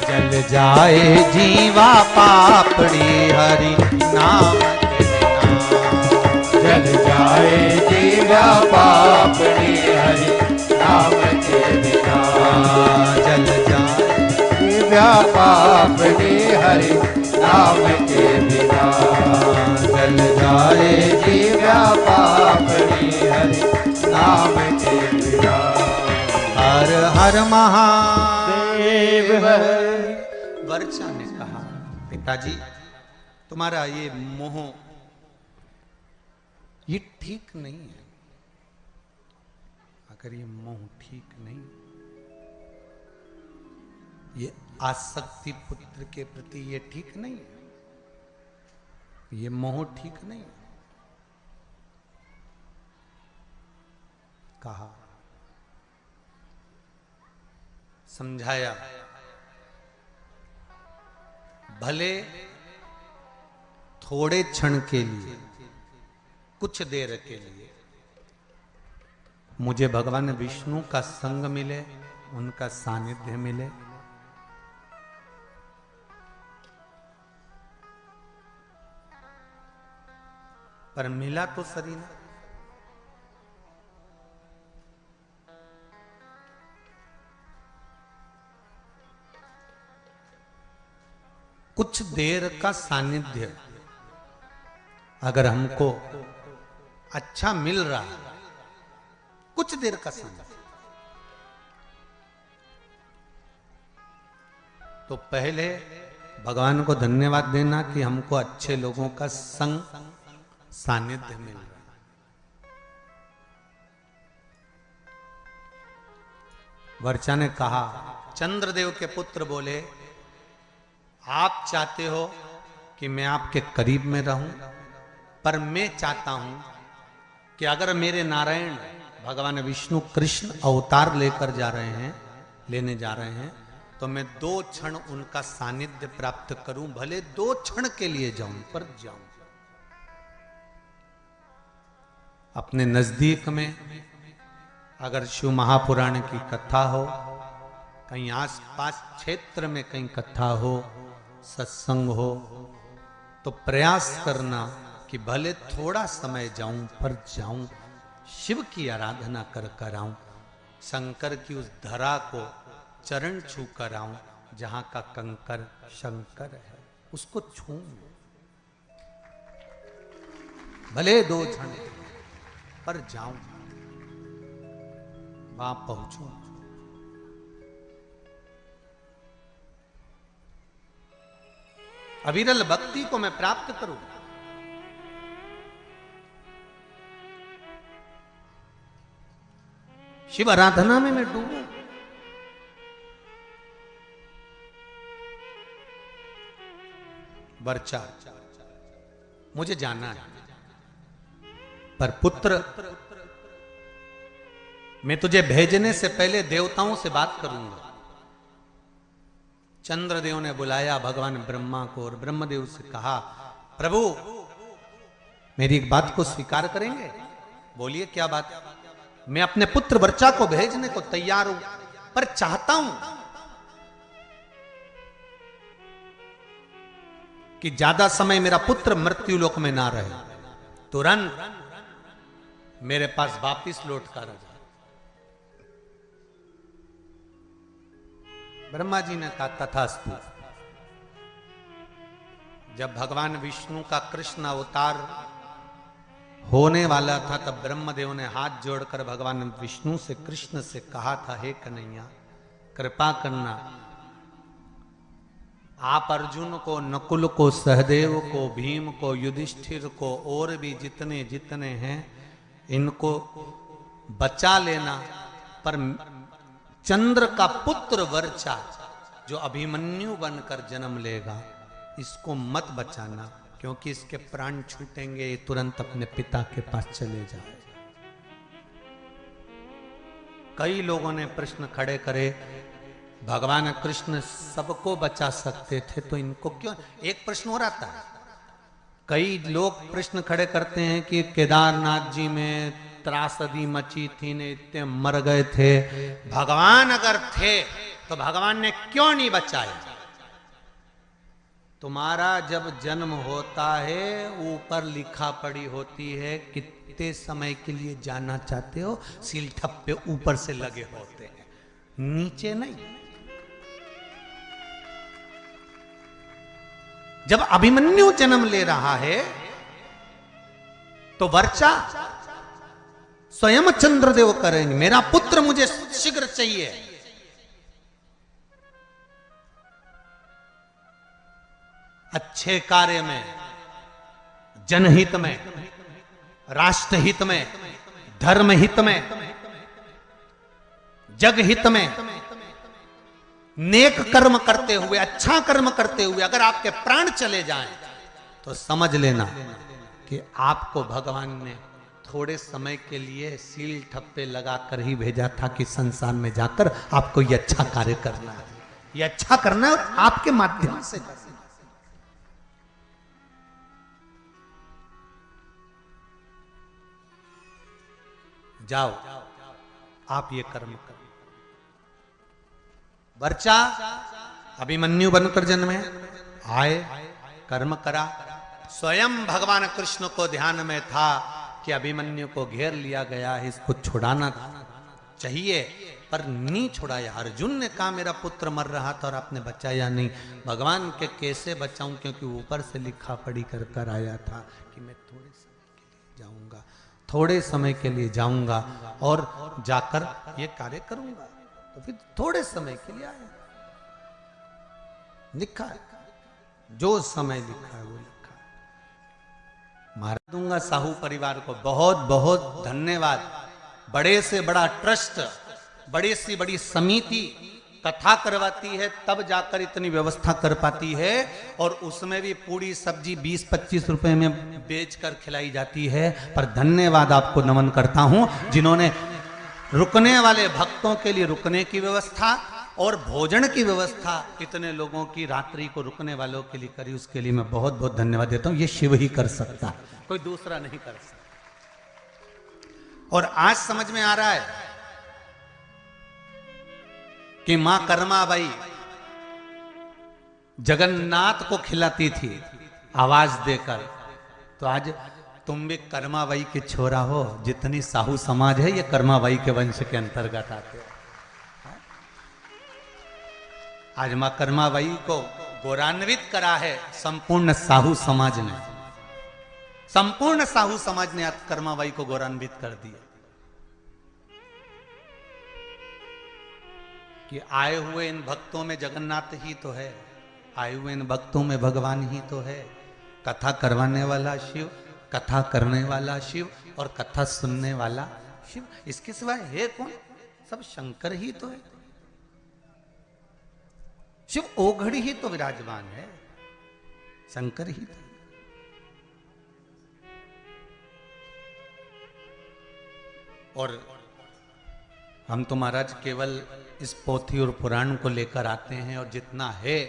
जल जाए जीवा पापड़ी हरि नाम के बिना। जल जाए जीवा पापड़ी हरि नाम के बिना। जल जाए जीवा पापड़ी हरि नाम के बिना। जल जाए जीवा पापड़ी हरि नाम के बिना। हर हर महादेव हर। वर्षा ने कहा पिताजी तुम्हारा ये मोह ये ठीक नहीं है। अगर ये मोह ठीक नहीं, ये आसक्ति पुत्र के प्रति ये ठीक नहीं है, ये मोह ठीक नहीं है। कहा समझाया भले थोड़े क्षण के लिए कुछ देर के लिए मुझे भगवान विष्णु का संग मिले, उनका सानिध्य मिले, पर मिला तो सरी ना। कुछ देर का सानिध्य अगर हमको अच्छा मिल रहा है, कुछ देर का सानिध्य, तो पहले भगवान को धन्यवाद देना कि हमको अच्छे लोगों का संग सानिध्य मिल रहा है। वर्षा ने कहा, चंद्रदेव के पुत्र बोले आप चाहते हो कि मैं आपके करीब में रहूं, पर मैं चाहता हूं कि अगर मेरे नारायण भगवान विष्णु कृष्ण अवतार लेकर जा रहे हैं, लेने जा रहे हैं, तो मैं 2 क्षण उनका सानिध्य प्राप्त करूं, भले 2 क्षण के लिए जाऊं, पर जाऊं। अपने नजदीक में अगर शिव महापुराण की कथा हो, कहीं आसपास क्षेत्र में कहीं कथा हो, सत्संग हो, तो प्रयास करना कि भले थोड़ा समय जाऊं, पर जाऊं, शिव की आराधना कर कर आऊं, शंकर की उस धरा को चरण छू कर आऊं जहां का कंकर शंकर है, उसको छू, भले 2 क्षण पर जाऊं, वहां पहुंचूं। अविरल भक्ति को मैं प्राप्त करूं। शिव आराधना में मैं डूबूं। वर्चा, मुझे जाना है, पर पुत्र, मैं तुझे भेजने से पहले देवताओं से बात करूंगा। चंद्रदेव ने बुलाया भगवान ब्रह्मा को और ब्रह्मदेव से कहा, प्रभु मेरी एक बात को स्वीकार करेंगे? बोलिए क्या बात? मैं अपने पुत्र वर्चा को भेजने को तैयार हूं, पर चाहता हूं कि ज्यादा समय मेरा पुत्र मृत्यु लोक में ना रहे, तुरंत मेरे पास वापिस लौट कर आ जाए। ब्रह्मा जी ने कहा तथास्तु। जब भगवान विष्णु का कृष्ण अवतार होने वाला था तब ब्रह्मदेव ने हाथ जोड़कर भगवान विष्णु से, कृष्ण से कहा था, हे कन्हैया कृपा करना, आप अर्जुन को, नकुल को, सहदेव को, भीम को, युधिष्ठिर को और भी जितने जितने हैं इनको बचा लेना, पर चंद्र का पुत्र वर्चा जो अभिमन्यु बनकर जन्म लेगा इसको मत बचाना, क्योंकि इसके प्राण छूटेंगे, ये तुरंत अपने पिता के पास चले जाए। कई लोगों ने प्रश्न खड़े करे, भगवान कृष्ण सबको बचा सकते थे तो इनको क्यों? एक प्रश्न और आता है, कई लोग प्रश्न खड़े करते हैं कि केदारनाथ जी में त्रासदी मची थी ने इतने मर गए थे, भगवान अगर थे तो भगवान ने क्यों नहीं बचाए? तुम्हारा जब जन्म होता है ऊपर लिखा पड़ी होती है कितने समय के लिए जाना चाहते हो, सील ठप्पे ऊपर से लगे होते हैं, नीचे नहीं। जब अभिमन्यु जन्म ले रहा है तो वर्चा स्वयं चंद्रदेव करेंगे, मेरा पुत्र मुझे शीघ्र चाहिए। अच्छे कार्य में, जनहित में, राष्ट्रहित में, धर्महित में, जगहित में, नेक कर्म करते हुए, अच्छा कर्म करते हुए अगर आपके प्राण चले जाएं तो समझ लेना कि आपको भगवान ने थोड़े समय के लिए सील ठप्पे लगाकर ही भेजा था कि संसार में जाकर आपको ये अच्छा कार्य करना है, ये अच्छा करना है और आपके माध्यम से करना है। जाओ आप ये कर्म करो। वर्चा अभिमन्यु बनकर जन्मे, आए, कर्म करा। स्वयं भगवान कृष्ण को ध्यान में था कि अभिमन्यु को घेर लिया गया है, इसको छुड़ाना चाहिए, पर नहीं छुड़ाया। अर्जुन ने कहा मेरा पुत्र मर रहा था और आपने बचाया नहीं। भगवान के कैसे बचाऊं, क्योंकि ऊपर से लिखा पढ़ी कर कर आया था कि मैं थोड़े समय के लिए जाऊंगा, थोड़े समय के लिए जाऊंगा और जाकर ये कार्य करूंगा। तो फिर थोड़े समय के लिए आया, लिखा है, जो समय लिखा है वो लिखा है। मार दूंगा साहू परिवार को बहुत बहुत धन्यवाद। बड़े से बड़ा ट्रस्ट, बड़ी से बड़ी समिति कथा करवाती है तब जाकर इतनी व्यवस्था कर पाती है, और उसमें भी पूरी सब्जी 20-25 रुपए में बेचकर खिलाई जाती है। पर धन्यवाद आपको नमन करता हूं जिन्होंने रुकने वाले भक्तों के लिए रुकने की व्यवस्था और भोजन की व्यवस्था इतने लोगों की रात्रि को रुकने वालों के लिए करी, उसके लिए मैं बहुत बहुत धन्यवाद देता हूं। ये शिव ही कर सकता है, कोई दूसरा नहीं कर सकता। और आज समझ में आ रहा है कि मां कर्माबाई जगन्नाथ को खिलाती थी आवाज देकर, तो आज तुम भी कर्माबाई के छोरा हो। जितनी साहू समाज है ये कर्माबाई के वंश के अंतर्गत आते हैं। आज मां कर्माबाई को गौरवान्वित करा है संपूर्ण साहू समाज ने, संपूर्ण साहू समाज ने आज कर्माबाई को गौरवान्वित कर दिया कि आए हुए इन भक्तों में जगन्नाथ ही तो है, आए हुए इन भक्तों में भगवान ही तो है। कथा करवाने वाला शिव, कथा करने वाला शिव और कथा सुनने वाला शिव, इसके सिवाय है कौन? सब शंकर ही तो है। शिव ओघड़ी ही तो विराजमान है, शंकर ही तो। और हम तो महाराज केवल इस पोथी और पुराण को लेकर आते हैं और जितना है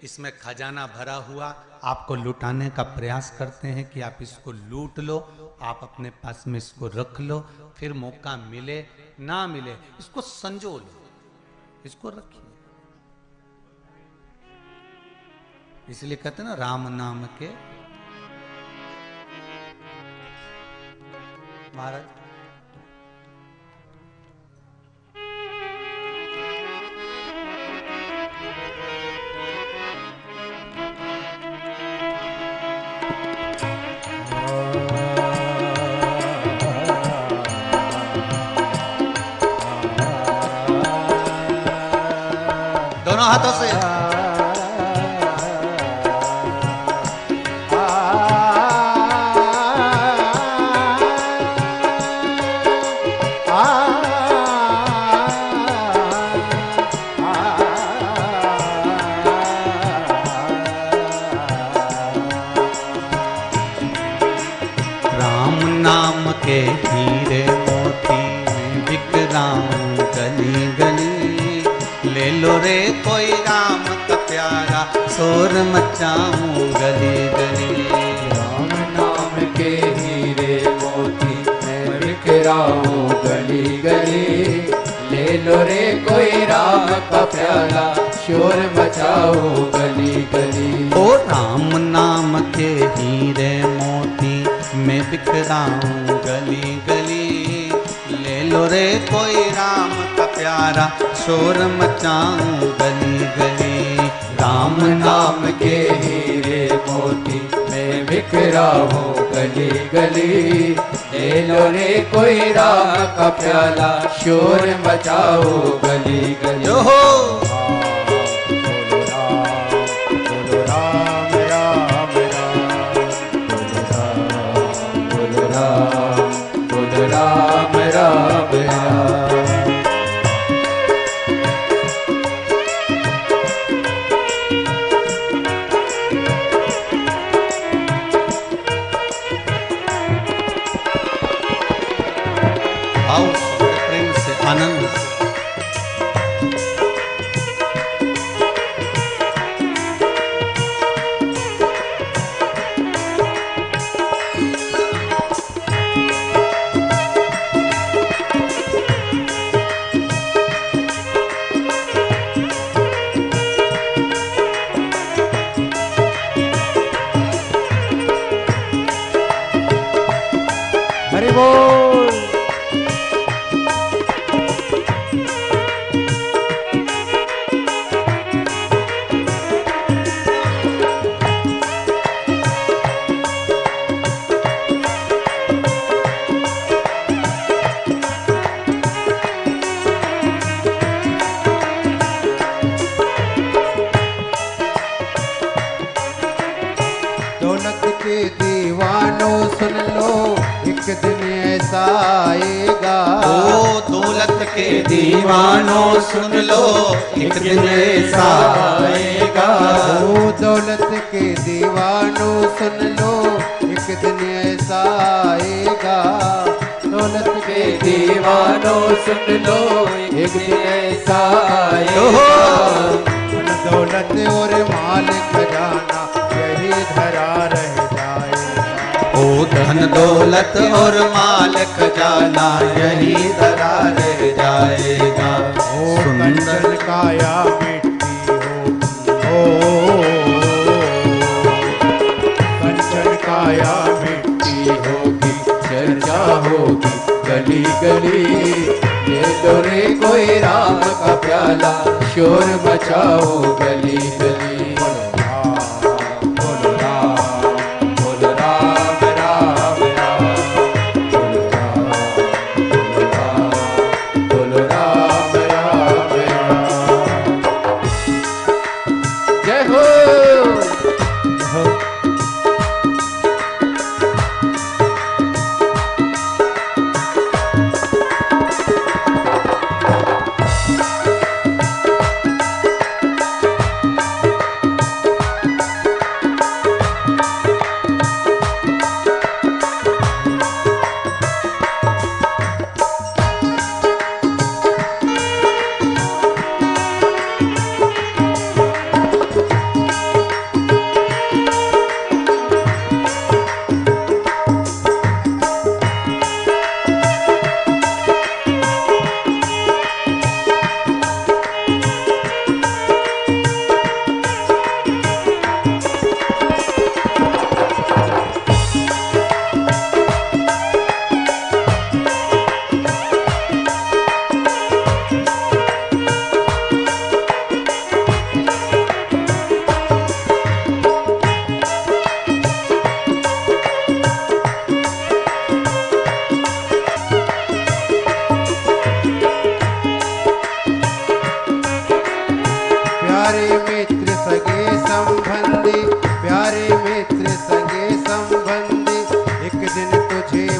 इसमें खजाना भरा हुआ आपको लुटाने का प्रयास करते हैं कि आप इसको लूट लो, आप अपने पास में इसको रख लो, फिर मौका मिले ना मिले इसको संजो लो, इसको रखिए। इसलिए कहते हैं ना राम नाम के महाराज दोनों हाथों से राम नाम के हीरे मोती में बिक राम गली गली, ले लो रे कोई राम का प्यारा शोर मचाऊं गली गली। राम नाम के हीरे मोती मैं बिखराऊं गली गली, ले लो रे कोई राम का प्याला शोर मचाओ गली गली। ओ राम नाम के हीरे मोती मैं बिखराऊं गली गली, ले लो रे कोई राम का प्यारा शोर मचाऊं गली गली। राम नाम के हीरे मोती मैं बिखराऊं गली गली, ले लो रे कोई राम का प्याला शोर मचाओ गली गली। जो हो बोलो राम राम राम, बोलो राम राम राम। आओ प्रेम से आनंद हरि बोल। दौलत के दीवानों सुन लो, एक दिन ऐसा आएगा। ओ दौलत के दीवानों सुन लो, एक दिन ऐसा आएगा। ओ दौलत के दीवानों सुन लो, एक दिन ऐसा आएगा। दौलत के दीवानों सुन लो, एक दिन ऐसा आएगा। दौलत और माल खजाना यही धरा रह जाएगा। ओ धन दौलत और माल खजाना यही धरा रह जाएगा। ओ कंचन काया मिट्टी हो, कंचन काया मिट्टी होगी चर्चा होगी गली गली, ले लो रे कोई राम का प्याला शोर मचाओ गली गली। बोलो राम बोलो राम राम राम, बोलो राम राम राम। जय हो।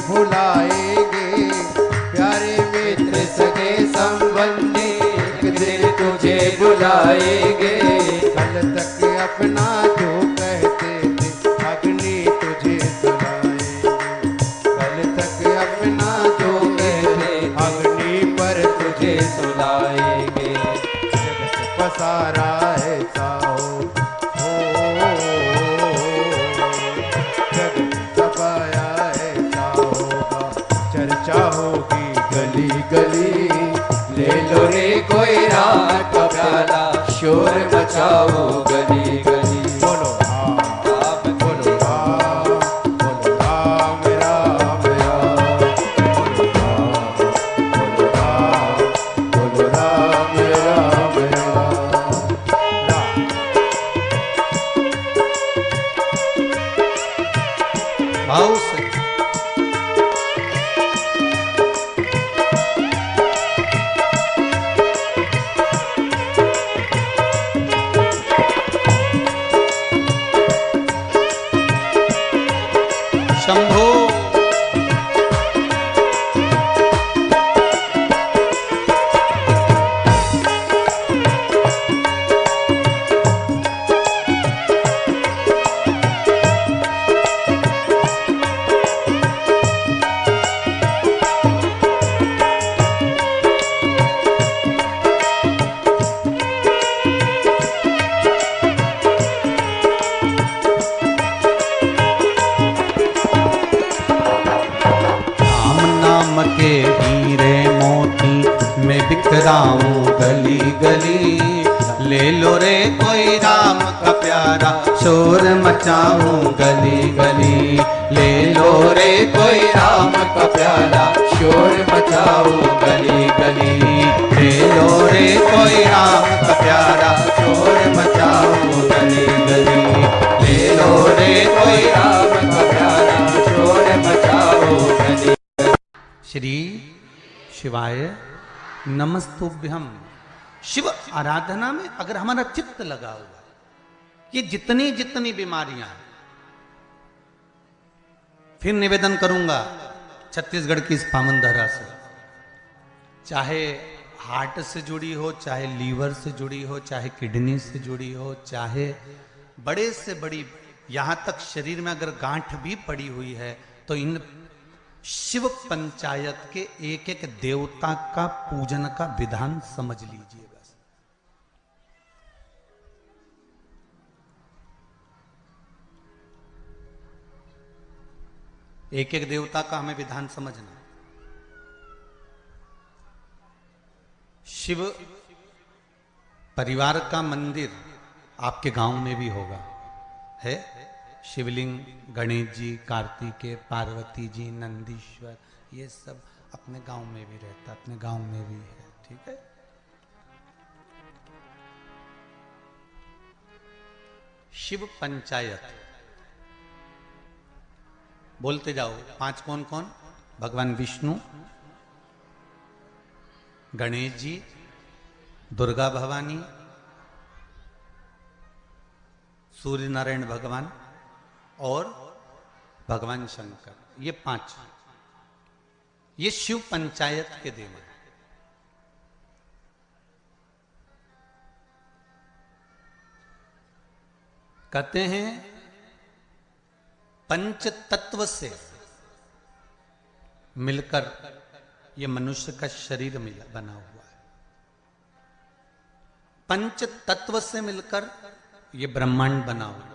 भुलाएंगे, प्यारे मित्र सगे संबंधी एक दिन तुझे बुलाएंगे। कल तक अपना जो कहते थे अग्नि तुझे सुलाएंगे, कल तक अपना जो कहते अग्नि पर तुझे सुलाएंगे। जगत पसारा ऐसा हो, जगत सफाया ऐसा होगा, चर्चा होगी गली गली ले लो रे कोई राम का प्याला, शोर मचाओ गली गली। बोलो राम, बोलो राम, बोलो राम राम राम, बोलो राम, बोलो राम, बोलो राम राम राम राम। भाव से शंभो। के हीरे मोती मैं बिखराऊं गली गली, ले लो रे कोई राम का प्यारा, शोर मचाऊं गली गली। ले लो रे कोई राम का प्यारा, शोर मचाओ गली गली। ले लो रे कोई राम का प्यारा, शोर मचाओ गली गली। ले लो रे कोई राम का प्यारा, शोर मचाओ गली। श्री शिवाय नमस्तुभ्यम। शिव आराधना में अगर हमारा चित्त लगा हुआ है, ये जितनी जितनी बीमारियां हैं, फिर निवेदन करूंगा छत्तीसगढ़ की इस पावन धरा से, चाहे हार्ट से जुड़ी हो, चाहे लीवर से जुड़ी हो, चाहे किडनी से जुड़ी हो, चाहे बड़े से बड़ी, यहां तक शरीर में अगर गांठ भी पड़ी हुई है, तो इन शिव पंचायत के एक एक देवता का पूजन का विधान समझ लीजिए बस। एक एक देवता का हमें विधान समझना। शिव परिवार का मंदिर आपके गांव में भी होगा, है शिवलिंग, गणेश जी, कार्तिकेय, पार्वती जी, नंदीश्वर, ये सब अपने गांव में भी रहता, अपने गांव में भी है, ठीक है। शिव पंचायत बोलते जाओ। 5 कौन कौन? भगवान विष्णु, गणेश जी, दुर्गा भवानी, सूर्य नारायण भगवान और भगवान शंकर, ये 5, ये शिव पंचायत के देव हैं। कहते हैं पंच तत्व से मिलकर ये मनुष्य का शरीर बना हुआ है। पंच तत्व से मिलकर ये ब्रह्मांड बना हुआ है।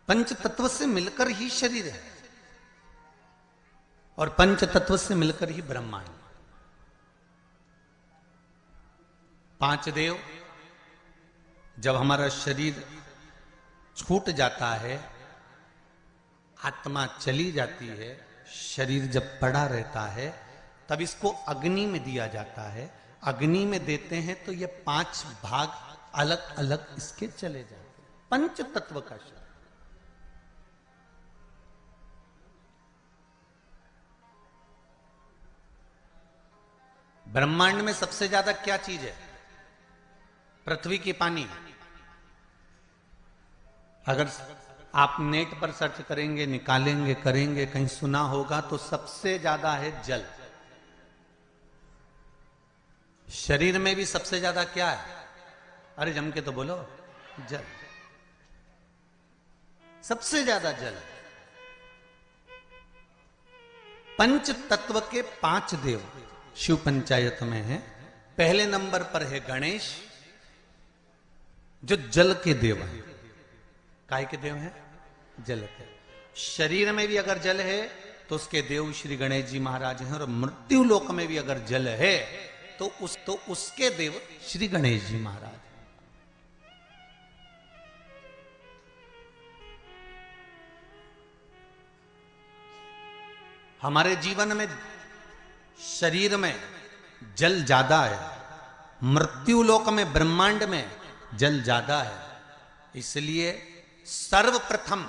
पंच तत्व से मिलकर ही शरीर है और पंच तत्व से मिलकर ही ब्रह्मांड। 5 देव, जब हमारा शरीर छूट जाता है, आत्मा चली जाती है, शरीर जब पड़ा रहता है, तब इसको अग्नि में दिया जाता है। अग्नि में देते हैं तो ये 5 भाग अलग अलग इसके चले जाते हैं। पंच तत्व का शरीर। ब्रह्मांड में सबसे ज्यादा क्या चीज है? पृथ्वी की पानी, अगर आप नेट पर सर्च करेंगे, निकालेंगे, करेंगे, कहीं सुना होगा तो सबसे ज्यादा है जल। शरीर में भी सबसे ज्यादा क्या है? अरे जम के तो बोलो, जल। सबसे ज्यादा जल। पंच तत्व के 5 देव शिव पंचायत में है। पहले नंबर पर है गणेश, जो जल के देव हैं। काय के देव हैं? जल के। शरीर में भी अगर जल है तो उसके देव श्री गणेश जी महाराज हैं, और मृत्यु लोक में भी अगर जल है तो उसके देव श्री गणेश जी महाराज हैं। हमारे जीवन में शरीर में जल ज्यादा है, मृत्यु लोक में ब्रह्मांड में जल ज्यादा है। इसलिए सर्वप्रथम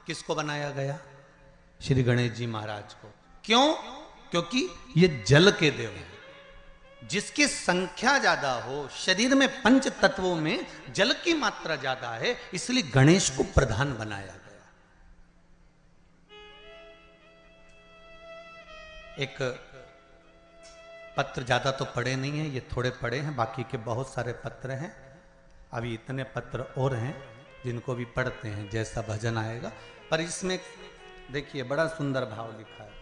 किसको बनाया गया? श्री गणेश जी महाराज को। क्यों? क्योंकि ये जल के देव हैं। जिसकी संख्या ज्यादा हो, शरीर में पंच तत्वों में जल की मात्रा ज्यादा है, इसलिए गणेश को प्रधान बनाया गया। एक पत्र ज्यादा तो पढ़े नहीं है, ये थोड़े पढ़े हैं, बाकी के बहुत सारे पत्र हैं। अभी इतने पत्र और हैं जिनको भी पढ़ते हैं जैसा भजन आएगा। पर इसमें देखिए बड़ा सुंदर भाव लिखा है।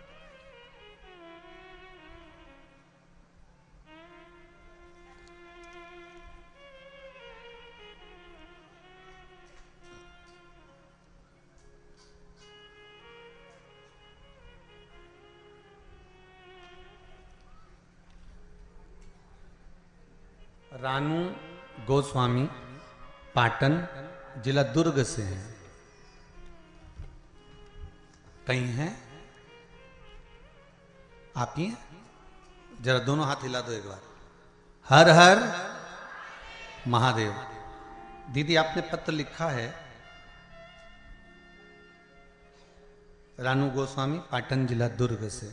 रानू गोस्वामी पाटन जिला दुर्ग से हैं। कहीं हैं? आप ही हैं? जरा दोनों हाथ हिला दो एक बार। हर हर महादेव। दीदी आपने पत्र लिखा है, रानू गोस्वामी पाटन जिला दुर्ग से।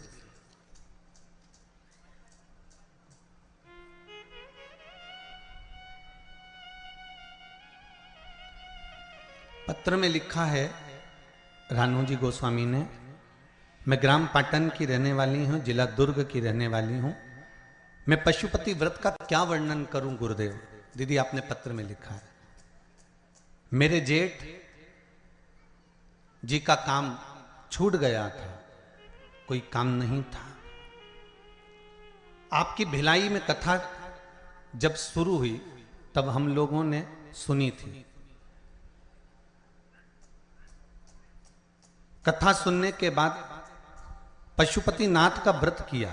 पत्र में लिखा है रानू जी गोस्वामी ने, मैं ग्राम पाटन की रहने वाली हूँ, जिला दुर्ग की रहने वाली हूँ। मैं पशुपति व्रत का क्या वर्णन करूं गुरुदेव। दीदी आपने पत्र में लिखा है, मेरे जेठ जी का काम छूट गया था, कोई काम नहीं था। आपकी भिलाई में कथा जब शुरू हुई तब हम लोगों ने सुनी थी। कथा सुनने के बाद पशुपति नाथ का व्रत किया,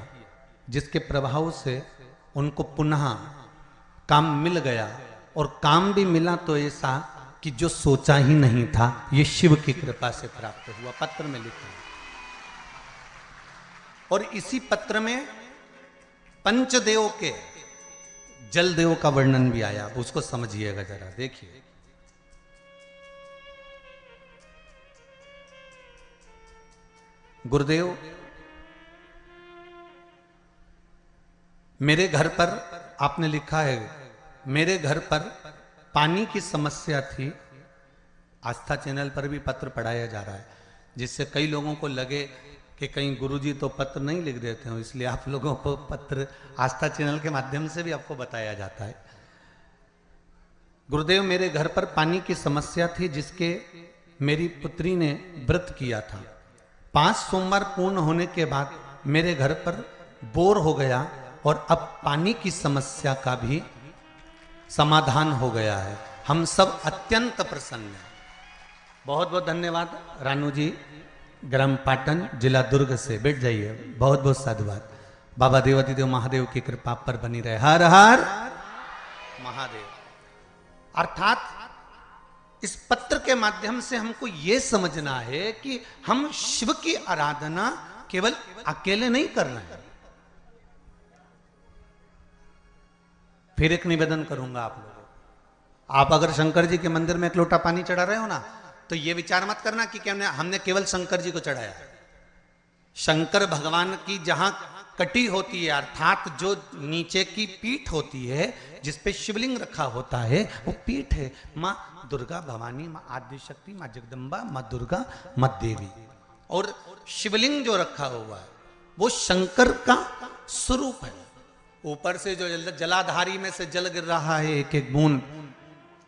जिसके प्रभाव से उनको पुनः काम मिल गया, और काम भी मिला तो ऐसा कि जो सोचा ही नहीं था, ये शिव की कृपा से प्राप्त हुआ। पत्र में लिखा है। और इसी पत्र में पंचदेव के जल देव का वर्णन भी आया, उसको समझिएगा जरा, देखिए। गुरुदेव, मेरे घर पर आपने लिखा है, मेरे घर पर पानी की समस्या थी। आस्था चैनल पर भी पत्र पढ़ाया जा रहा है, जिससे कई लोगों को लगे कि कहीं गुरुजी तो पत्र नहीं लिख देते हो, इसलिए आप लोगों को पत्र आस्था चैनल के माध्यम से भी आपको बताया जाता है। गुरुदेव, मेरे घर पर पानी की समस्या थी, जिसके मेरी पुत्री ने व्रत किया था। 5 सोमवार पूर्ण होने के बाद मेरे घर पर बोर हो गया, और अब पानी की समस्या का भी समाधान हो गया है। हम सब अत्यंत प्रसन्न हैं। बहुत बहुत धन्यवाद रानू जी, ग्राम पाटन जिला दुर्ग से। बैठ जाइए। बहुत बहुत साधुवाद। बाबा देवादिदेव महादेव की कृपा पर बनी रहे। हर हर महादेव। अर्थात इस पत्र के माध्यम से हमको यह समझना है कि हम शिव की आराधना केवल अकेले नहीं कर रहे हैं। फिर एक निवेदन करूंगा आप लोगों को, आप अगर शंकर जी के मंदिर में एक लोटा पानी चढ़ा रहे हो ना, तो ये विचार मत करना कि हमने केवल शंकर जी को चढ़ाया। शंकर भगवान की जहां कटी होती है, अर्थात जो नीचे की पीठ होती है जिस पे शिवलिंग रखा होता है वो पीठ है माँ दुर्गा भवानी, माँ आदिशक्ति, माँ जगदम्बा, माँ दुर्गा, माँ देवी। और शिवलिंग जो रखा हुआ है वो शंकर का स्वरूप है। ऊपर से जो जलाधारी में से जल गिर रहा है एक एक बूंद,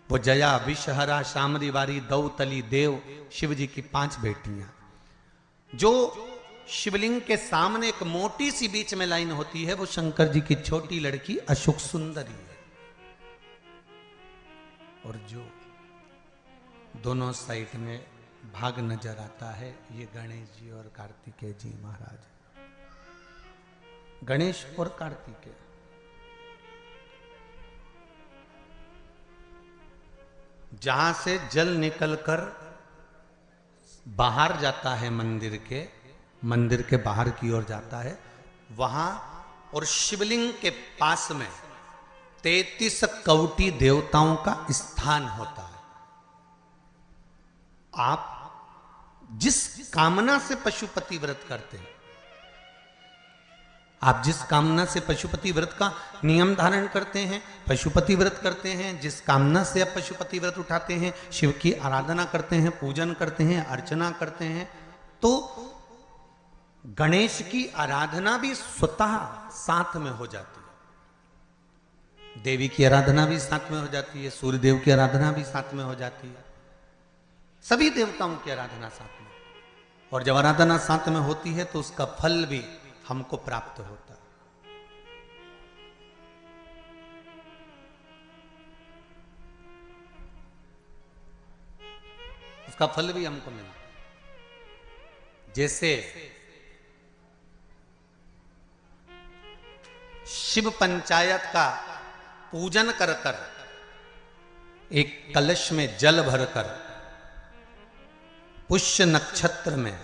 वो जया, विषहरा, शामरी वारी, दौतली, देव, शिव जी की 5 बेटियां। जो शिवलिंग के सामने एक मोटी सी बीच में लाइन होती है वो शंकर जी की छोटी लड़की अशोक सुंदरी है। और जो दोनों साइड में भाग नजर आता है ये गणेश जी और कार्तिकेय जी महाराज। गणेश और कार्तिकेय जहां से जल निकलकर बाहर जाता है मंदिर के बाहर की ओर जाता है वहां, और शिवलिंग के पास में 33 कवटी देवताओं का स्थान होता है। आप जिस कामना से पशुपति व्रत करते हैं, आप जिस कामना से पशुपति व्रत का नियम धारण करते हैं, पशुपति व्रत करते हैं, जिस कामना से आप पशुपति व्रत उठाते हैं, शिव की आराधना करते हैं, पूजन करते हैं, अर्चना करते हैं, तो गणेश की आराधना भी स्वतः साथ में हो जाती है, देवी की आराधना भी साथ में हो जाती है, सूर्य देव की आराधना भी साथ में हो जाती है, सभी देवताओं की आराधना साथ में। और जब आराधना साथ में होती है तो उसका फल भी हमको प्राप्त होता है। उसका फल भी हमको मिलता है। जैसे शिव पंचायत का पूजन कर कर एक कलश में जल भरकर पुष्य नक्षत्र में,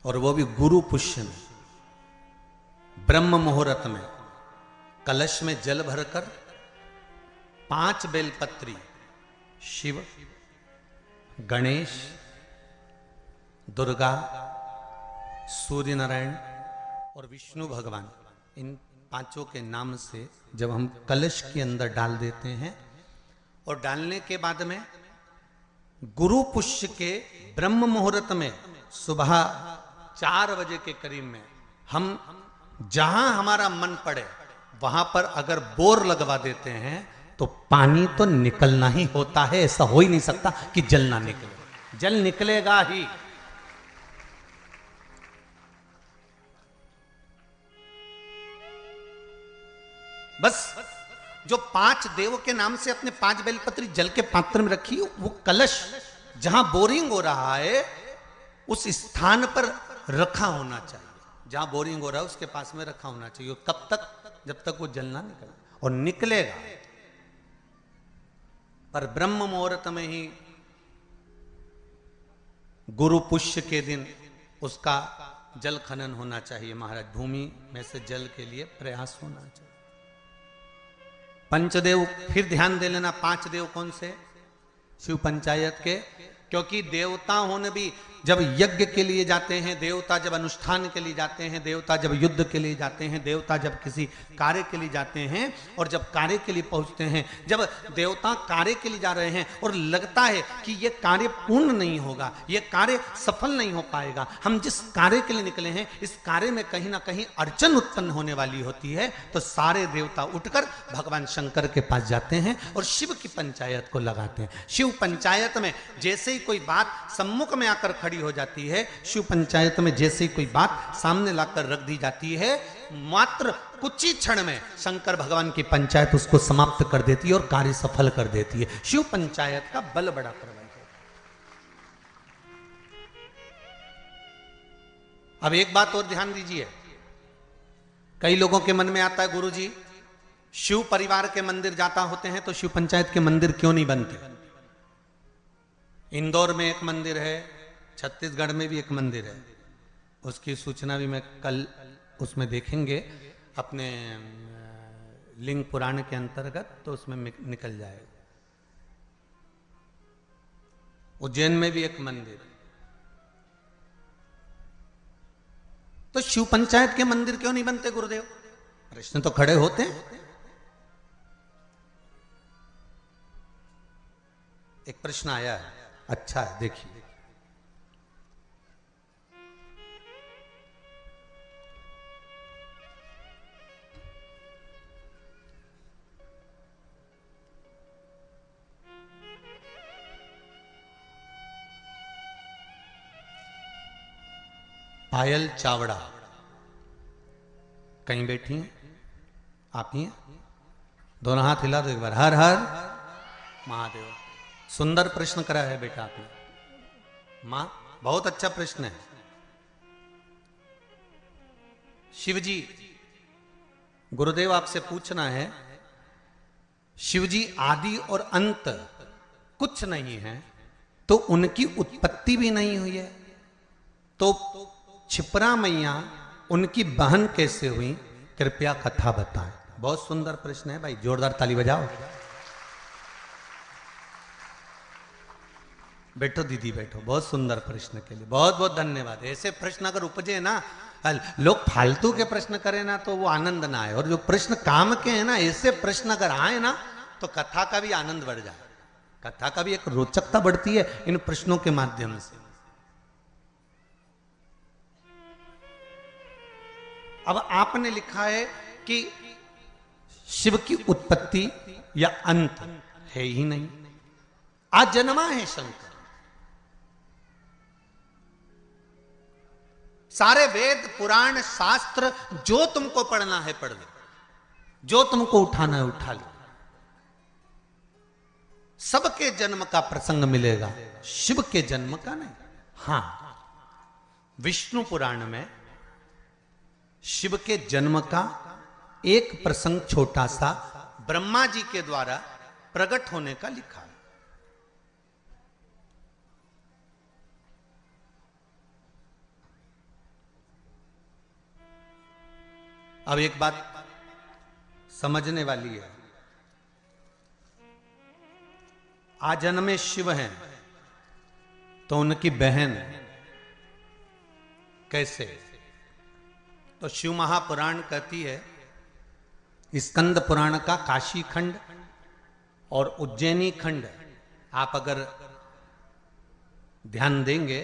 और वो भी गुरु पुष्य में, ब्रह्म मुहूर्त में कलश में जल भरकर 5 बेलपत्री शिव, गणेश, दुर्गा, सूर्य नारायण और विष्णु भगवान, इन 5 के नाम से जब हम कलश के अंदर डाल देते हैं, और डालने के बाद में गुरु पुष्य के ब्रह्म मुहूर्त में सुबह 4 बजे के करीब में हम जहां हमारा मन पड़े वहां पर अगर बोर लगवा देते हैं तो पानी तो निकलना ही होता है। ऐसा हो ही नहीं सकता कि जल ना निकले, जल निकलेगा ही। बस जो 5 देव के नाम से अपने 5 बेलपत्री जल के पात्र में रखी, वो कलश जहां बोरिंग हो रहा है उस स्थान पर रखा होना चाहिए। जहां बोरिंग हो रहा है उसके पास में रखा होना चाहिए। कब तक? जब तक वो जल ना निकले, और निकलेगा पर ब्रह्म मुहूर्त में ही, गुरु पुष्य के दिन उसका जल खनन होना चाहिए महाराज। भूमि में से जल के लिए प्रयास होना चाहिए। पंचदेव फिर ध्यान दे लेना। 5 देव कौन से? शिव पंचायत के, क्योंकि देवता होने भी जब यज्ञ के लिए जाते हैं, देवता जब अनुष्ठान के लिए जाते हैं, देवता जब युद्ध के लिए जाते हैं, देवता जब किसी कार्य के लिए जाते हैं, और जब कार्य के लिए पहुंचते हैं, जब देवता कार्य के लिए जा रहे हैं और लगता है कि ये कार्य पूर्ण नहीं होगा, ये कार्य सफल नहीं हो पाएगा, हम जिस कार्य के लिए निकले हैं इस कार्य में कहीं ना कहीं अड़चन उत्पन्न होने वाली होती है, तो सारे देवता उठकर भगवान शंकर के पास जाते हैं और शिव की पंचायत को लगाते हैं। शिव पंचायत में जैसे ही कोई बात सम्मुख में आकर खड़ी हो जाती है, शिव पंचायत में जैसे ही कोई बात सामने लाकर रख दी जाती है, मात्र कुछ ही क्षण में शंकर भगवान की पंचायत उसको समाप्त कर देती है और कार्य सफल कर देती है। शिव पंचायत का बल बड़ा प्रबल है। अब एक बात और ध्यान दीजिए। कई लोगों के मन में आता है, गुरुजी शिव परिवार के मंदिर जाता होते हैं तो शिव पंचायत के मंदिर क्यों नहीं बनते? इंदौर में एक मंदिर है, छत्तीसगढ़ में भी एक मंदिर है, उसकी सूचना भी मैं कल उसमें देखेंगे अपने लिंग पुराण के अंतर्गत, तो उसमें निकल जाएगा। उज्जैन में भी एक मंदिर है। तो शिव पंचायत के मंदिर क्यों नहीं बनते गुरुदेव? प्रश्न तो खड़े होते हैं। एक प्रश्न आया है, अच्छा है, देखिए। पायल चावड़ा कहीं बैठी हैं? आप ही हैं? दोनों हाथ हिला दो एक बार। हर हर महादेव। सुंदर प्रश्न करा है बेटा आपने। मां, बहुत अच्छा प्रश्न है। शिवजी, गुरुदेव आपसे पूछना है, शिवजी आदि और अंत कुछ नहीं है तो उनकी उत्पत्ति भी नहीं हुई है, तो छिपरा मैया उनकी बहन कैसे हुई? कृपया कथा बताएं। बहुत सुंदर प्रश्न है भाई, जोरदार ताली बजाओ। बैठो दीदी बैठो, बहुत सुंदर प्रश्न के लिए बहुत बहुत धन्यवाद। ऐसे प्रश्न अगर उपजे ना, लोग फालतू के प्रश्न करें ना तो वो आनंद ना आए, और जो प्रश्न काम के हैं ना, ऐसे प्रश्न अगर आए ना तो कथा का भी आनंद बढ़ जाए, कथा का भी एक रोचकता बढ़ती है इन प्रश्नों के माध्यम से। अब आपने लिखा है कि शिव की उत्पत्ति या अंत है ही नहीं, अजन्मा है शंकर। सारे वेद पुराण शास्त्र जो तुमको पढ़ना है पढ़ लो, जो तुमको उठाना है उठा लो, सबके जन्म का प्रसंग मिलेगा, शिव के जन्म का नहीं। हां, विष्णु पुराण में शिव के जन्म का एक प्रसंग छोटा सा ब्रह्मा जी के द्वारा प्रकट होने का लिखा है। अब एक बात समझने वाली है, आजन्मे शिव हैं तो उनकी बहन कैसे? तो शिव महापुराण कहती है, स्कंद पुराण का काशी खंड और उज्जैनी खंड आप अगर ध्यान देंगे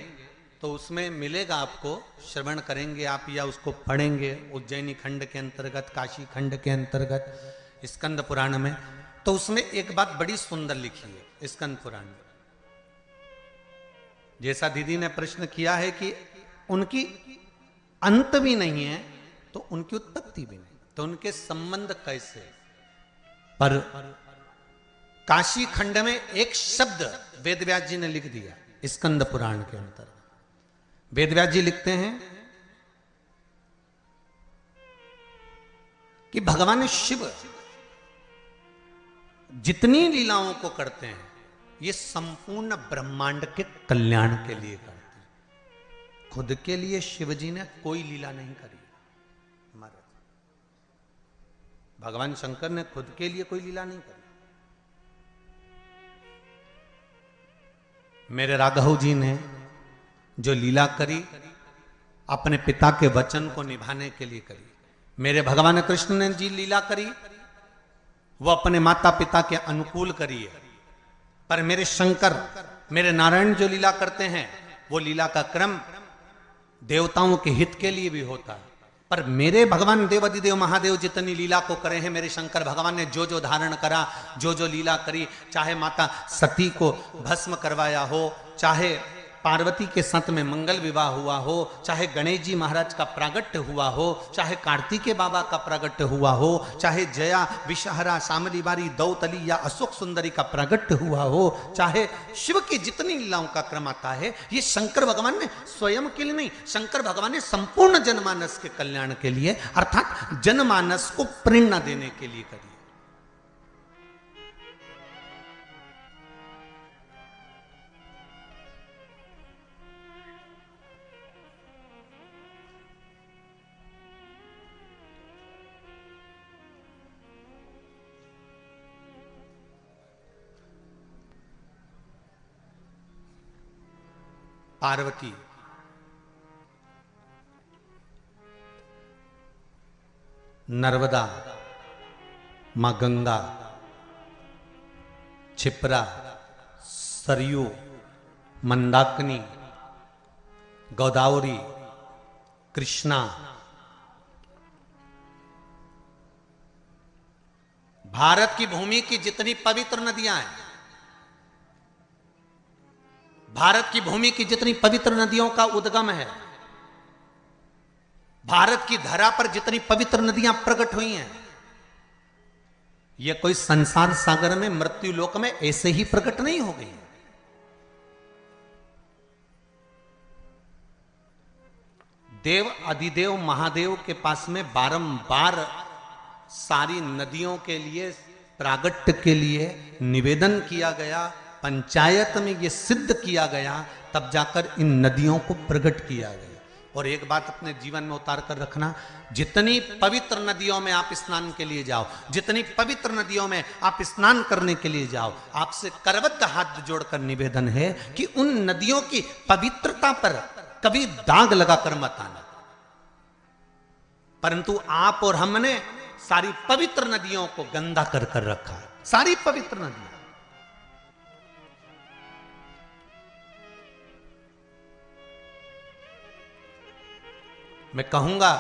तो उसमें मिलेगा आपको, श्रवण करेंगे आप या उसको पढ़ेंगे उज्जैनी खंड के अंतर्गत, काशी खंड के अंतर्गत, स्कंद पुराण में, तो उसमें एक बात बड़ी सुंदर लिखी है स्कंद पुराण में। जैसा दीदी ने प्रश्न किया है कि उनकी अंत भी नहीं है तो उनकी उत्पत्ति भी नहीं, तो उनके संबंध कैसे? पर काशी खंड में एक शब्द वेदव्यास जी ने लिख दिया स्कंद पुराण के अंतर्गत। वेदव्यास जी लिखते हैं कि भगवान शिव जितनी लीलाओं को करते हैं ये संपूर्ण ब्रह्मांड के कल्याण के लिए करते हैं, खुद के लिए शिव जी ने कोई लीला नहीं करी। महाराज भगवान शंकर ने खुद के लिए कोई लीला नहीं करी। मेरे राघव जी ने जो लीला करी अपने पिता के वचन को निभाने के लिए करी। मेरे भगवान कृष्ण ने जी लीला करी वो अपने माता पिता के अनुकूल करी है। पर मेरे शंकर, मेरे नारायण जो लीला करते हैं वो लीला का क्रम देवताओं के हित के लिए भी होता है। पर मेरे भगवान देवादिदेव महादेव जितनी लीला को करे हैं, मेरे शंकर भगवान ने जो जो धारण करा, जो जो लीला करी, चाहे माता सती को भस्म करवाया हो, चाहे पार्वती के साथ में मंगल विवाह हुआ हो, चाहे गणेश जी महाराज का प्रागट्य हुआ हो, चाहे कार्तिकेय बाबा का प्रागट्य हुआ हो, चाहे जया विषहरा शामली बारी दौतली या अशोक सुंदरी का प्रागट्य हुआ हो, चाहे शिव की जितनी लीलाओं का क्रम आता है, ये शंकर भगवान ने स्वयं के लिए नहीं, शंकर भगवान ने संपूर्ण जनमानस के कल्याण के लिए अर्थात जनमानस को प्रेरणा देने के लिए करी। पार्वती नर्मदा, मां गंगा, क्षिप्रा, सरयू, मंदाकिनी, गोदावरी, कृष्णा, भारत की भूमि की जितनी पवित्र नदियां हैं, भारत की भूमि की जितनी पवित्र नदियों का उद्गम है, भारत की धरा पर जितनी पवित्र नदियां प्रकट हुई हैं, यह कोई संसार सागर में, मृत्यु लोक में ऐसे ही प्रकट नहीं हो गई। देव अधिदेव महादेव के पास में बारंबार सारी नदियों के लिए, प्रागट्य के लिए निवेदन किया गया, पंचायत में यह सिद्ध किया गया, तब जाकर इन नदियों को प्रकट किया गया। और एक बात अपने जीवन में उतार कर रखना, जितनी पवित्र नदियों में आप स्नान के लिए जाओ, जितनी पवित्र नदियों में आप स्नान करने के लिए जाओ, आपसे करबद्ध हाथ जोड़कर निवेदन है कि उन नदियों की पवित्रता पर कभी दाग लगाकर मत आना। परंतु आप और हमने सारी पवित्र नदियों को गंदा कर कर रखा है, सारी पवित्र नदियां। मैं कहूंगा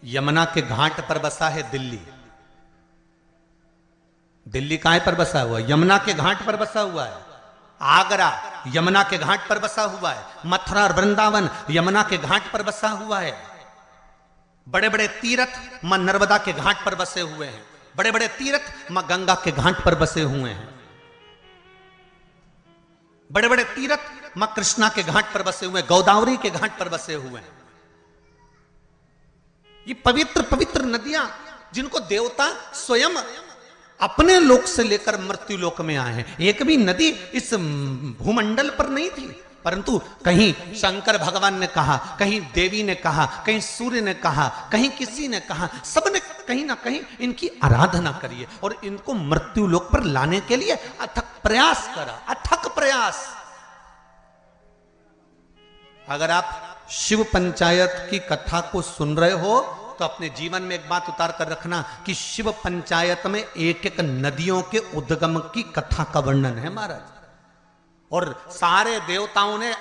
यमुना के घाट पर बसा है दिल्ली। दिल्ली कहां पर बसा हुआ है? यमुना के घाट पर बसा हुआ है। आगरा यमुना के घाट पर बसा हुआ है। मथुरा और वृंदावन यमुना के घाट पर बसा हुआ है। बड़े बड़े तीर्थ मां नर्मदा के घाट पर बसे हुए हैं। बड़े बड़े तीर्थ मां गंगा के घाट पर बसे हुए हैं। बड़े बड़े तीर्थ मां कृष्णा के घाट पर बसे हुए हैं, गोदावरी के घाट पर बसे हुए हैं। ये पवित्र पवित्र नदियां जिनको देवता स्वयं अपने लोक से लेकर मृत्यु लोक में आए हैं। एक भी नदी इस भूमंडल पर नहीं थी, परंतु कहीं शंकर भगवान ने कहा, कहीं देवी ने कहा, कहीं सूर्य ने कहा, कहीं किसी ने कहा, सबने कहीं ना कहीं इनकी आराधना करी और इनको मृत्यु लोक पर लाने के लिए अथक प्रयास करा, अथक प्रयास। अगर आप शिव पंचायत की कथा को सुन रहे हो तो अपने जीवन में एक बात उतार कर रखना कि शिव पंचायत में एक एक नदियों के उद्गम की कथा का वर्णन है महाराज। और सारे देवताओं ने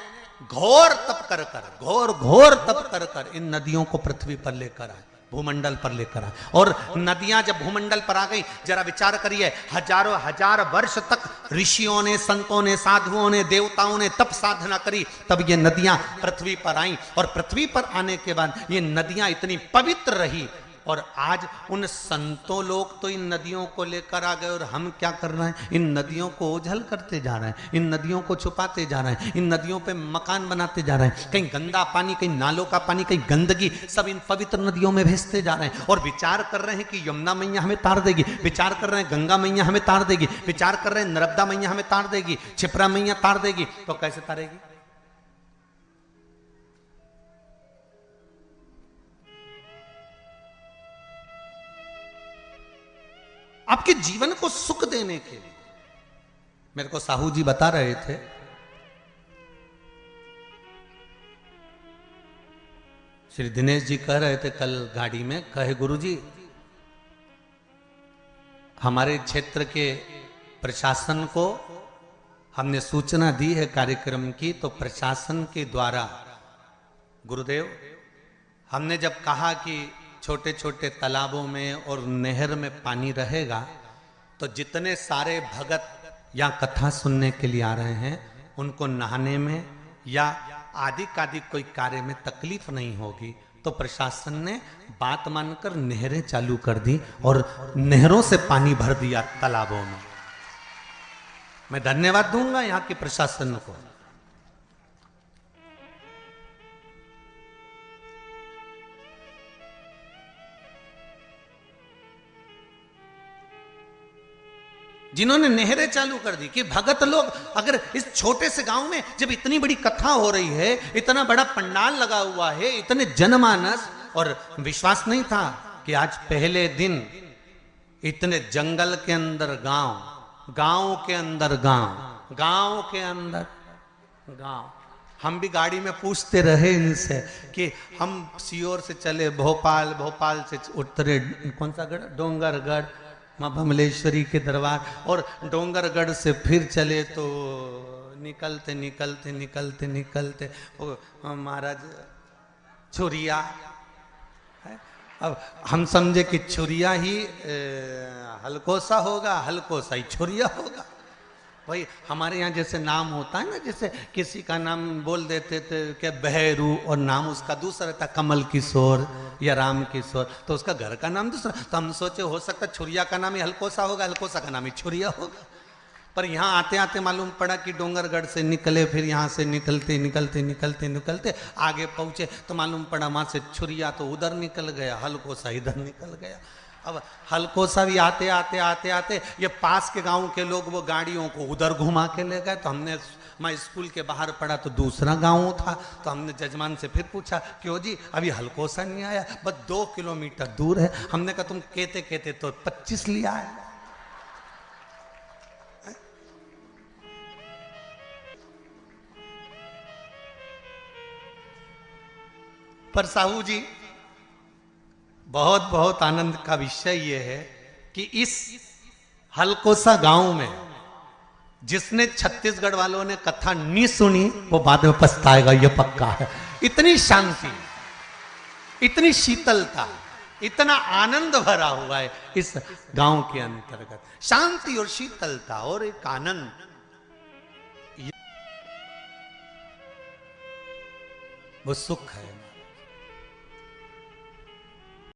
घोर तप कर कर, घोर तप कर कर इन नदियों को पृथ्वी पर लेकर आए, भूमंडल पर लेकर आए। और नदियां जब भूमंडल पर आ गई, जरा विचार करिए, हजारों हजार वर्ष तक ऋषियों ने, संतों ने, साधुओं ने, देवताओं ने तप साधना करी, तब ये नदियां पृथ्वी पर आई। और पृथ्वी पर आने के बाद ये नदियां इतनी पवित्र रही। और आज उन संतों लोग तो इन नदियों को लेकर आ गए और हम क्या कर रहे हैं? इन नदियों को ओझल करते जा रहे हैं, इन नदियों को छुपाते जा रहे हैं, इन नदियों पे मकान बनाते जा रहे हैं। कहीं गंदा पानी, कहीं नालों का पानी, कहीं गंदगी सब इन पवित्र नदियों में भेजते जा रहे हैं। और विचार कर रहे हैं कि यमुना मैया हमें तार देगी, विचार कर रहे हैं गंगा मैया हमें तार देगी, विचार कर रहे हैं नर्मदा मैया हमें तार देगी, क्षिप्रा मैया तार देगी। तो कैसे तारेगी? आपके जीवन को सुख देने के लिए। मेरे को साहू जी बता रहे थे, श्री दिनेश जी कह रहे थे कल गाड़ी में, कहे गुरुजी हमारे क्षेत्र के प्रशासन को हमने सूचना दी है कार्यक्रम की, तो प्रशासन के द्वारा गुरुदेव हमने जब कहा कि छोटे छोटे तालाबों में और नहर में पानी रहेगा तो जितने सारे भगत या कथा सुनने के लिए आ रहे हैं उनको नहाने में या आदि कादि कोई कार्य में तकलीफ नहीं होगी। तो प्रशासन ने बात मानकर नहरें चालू कर दी और नहरों से पानी भर दिया तालाबों में। मैं धन्यवाद दूंगा यहाँ के प्रशासन को। जिन्होंने नहरें चालू कर दी कि भगत लोग, अगर इस छोटे से गांव में जब इतनी बड़ी कथा हो रही है, इतना बड़ा पंडाल लगा हुआ है, इतने जनमानस, और विश्वास नहीं था कि आज पहले दिन इतने जंगल के अंदर गांव, गांव के अंदर गांव, गांव के अंदर गांव, हम भी गाड़ी में पूछते रहे इनसे कि हम सीहोर से चले भोपाल, भोपाल से उतरे कौन सा गढ़, डोंगरगढ़, माँ भमलेश्वरी के दरबार, और डोंगरगढ़ से फिर चले तो निकलते निकलते निकलते निकलते वो महाराज छुरिया। अब हम समझे कि छुरिया ही हलकोसा होगा, हलकोसा ही छुरिया होगा। भाई हमारे यहाँ जैसे नाम होता है ना, जैसे किसी का नाम बोल देते थे क्या बहरू और नाम उसका दूसरा था, कमल किशोर या राम किशोर, तो उसका घर का नाम दूसरा। तो हम सोचे हो सकता छुरिया का नाम ही हलकोसा होगा, हलकोसा का नाम ही छुरिया होगा। पर यहाँ आते आते मालूम पड़ा कि डोंगरगढ़ से निकले, फिर यहाँ से निकलते निकलते निकलते निकलते आगे पहुँचे तो मालूम पड़ा वहाँ से छुरिया तो उधर निकल गया, हलकोसा इधर निकल गया। अब हलकोसा भी आते आते आते आते ये पास के गांव के लोग वो गाड़ियों को उधर घुमा के ले गए। तो हमने, मैं स्कूल के बाहर पढ़ा तो दूसरा गांव था, तो हमने जजमान से फिर पूछा क्यों जी अभी हलकोसा नहीं आया, बस 2 किलोमीटर दूर है। हमने कहा तुम कहते कहते तो 25 लिया है। पर साहू जी बहुत बहुत आनंद का विषय यह है कि इस हलकोसा गांव में जिसने छत्तीसगढ़ वालों ने कथा नहीं सुनी वो बाद में पछताएगा, ये पक्का है। इतनी शांति, इतनी शीतलता, इतना आनंद भरा हुआ है इस गांव के अंतर्गत। शांति और शीतलता और एक आनंद, वो सुख है।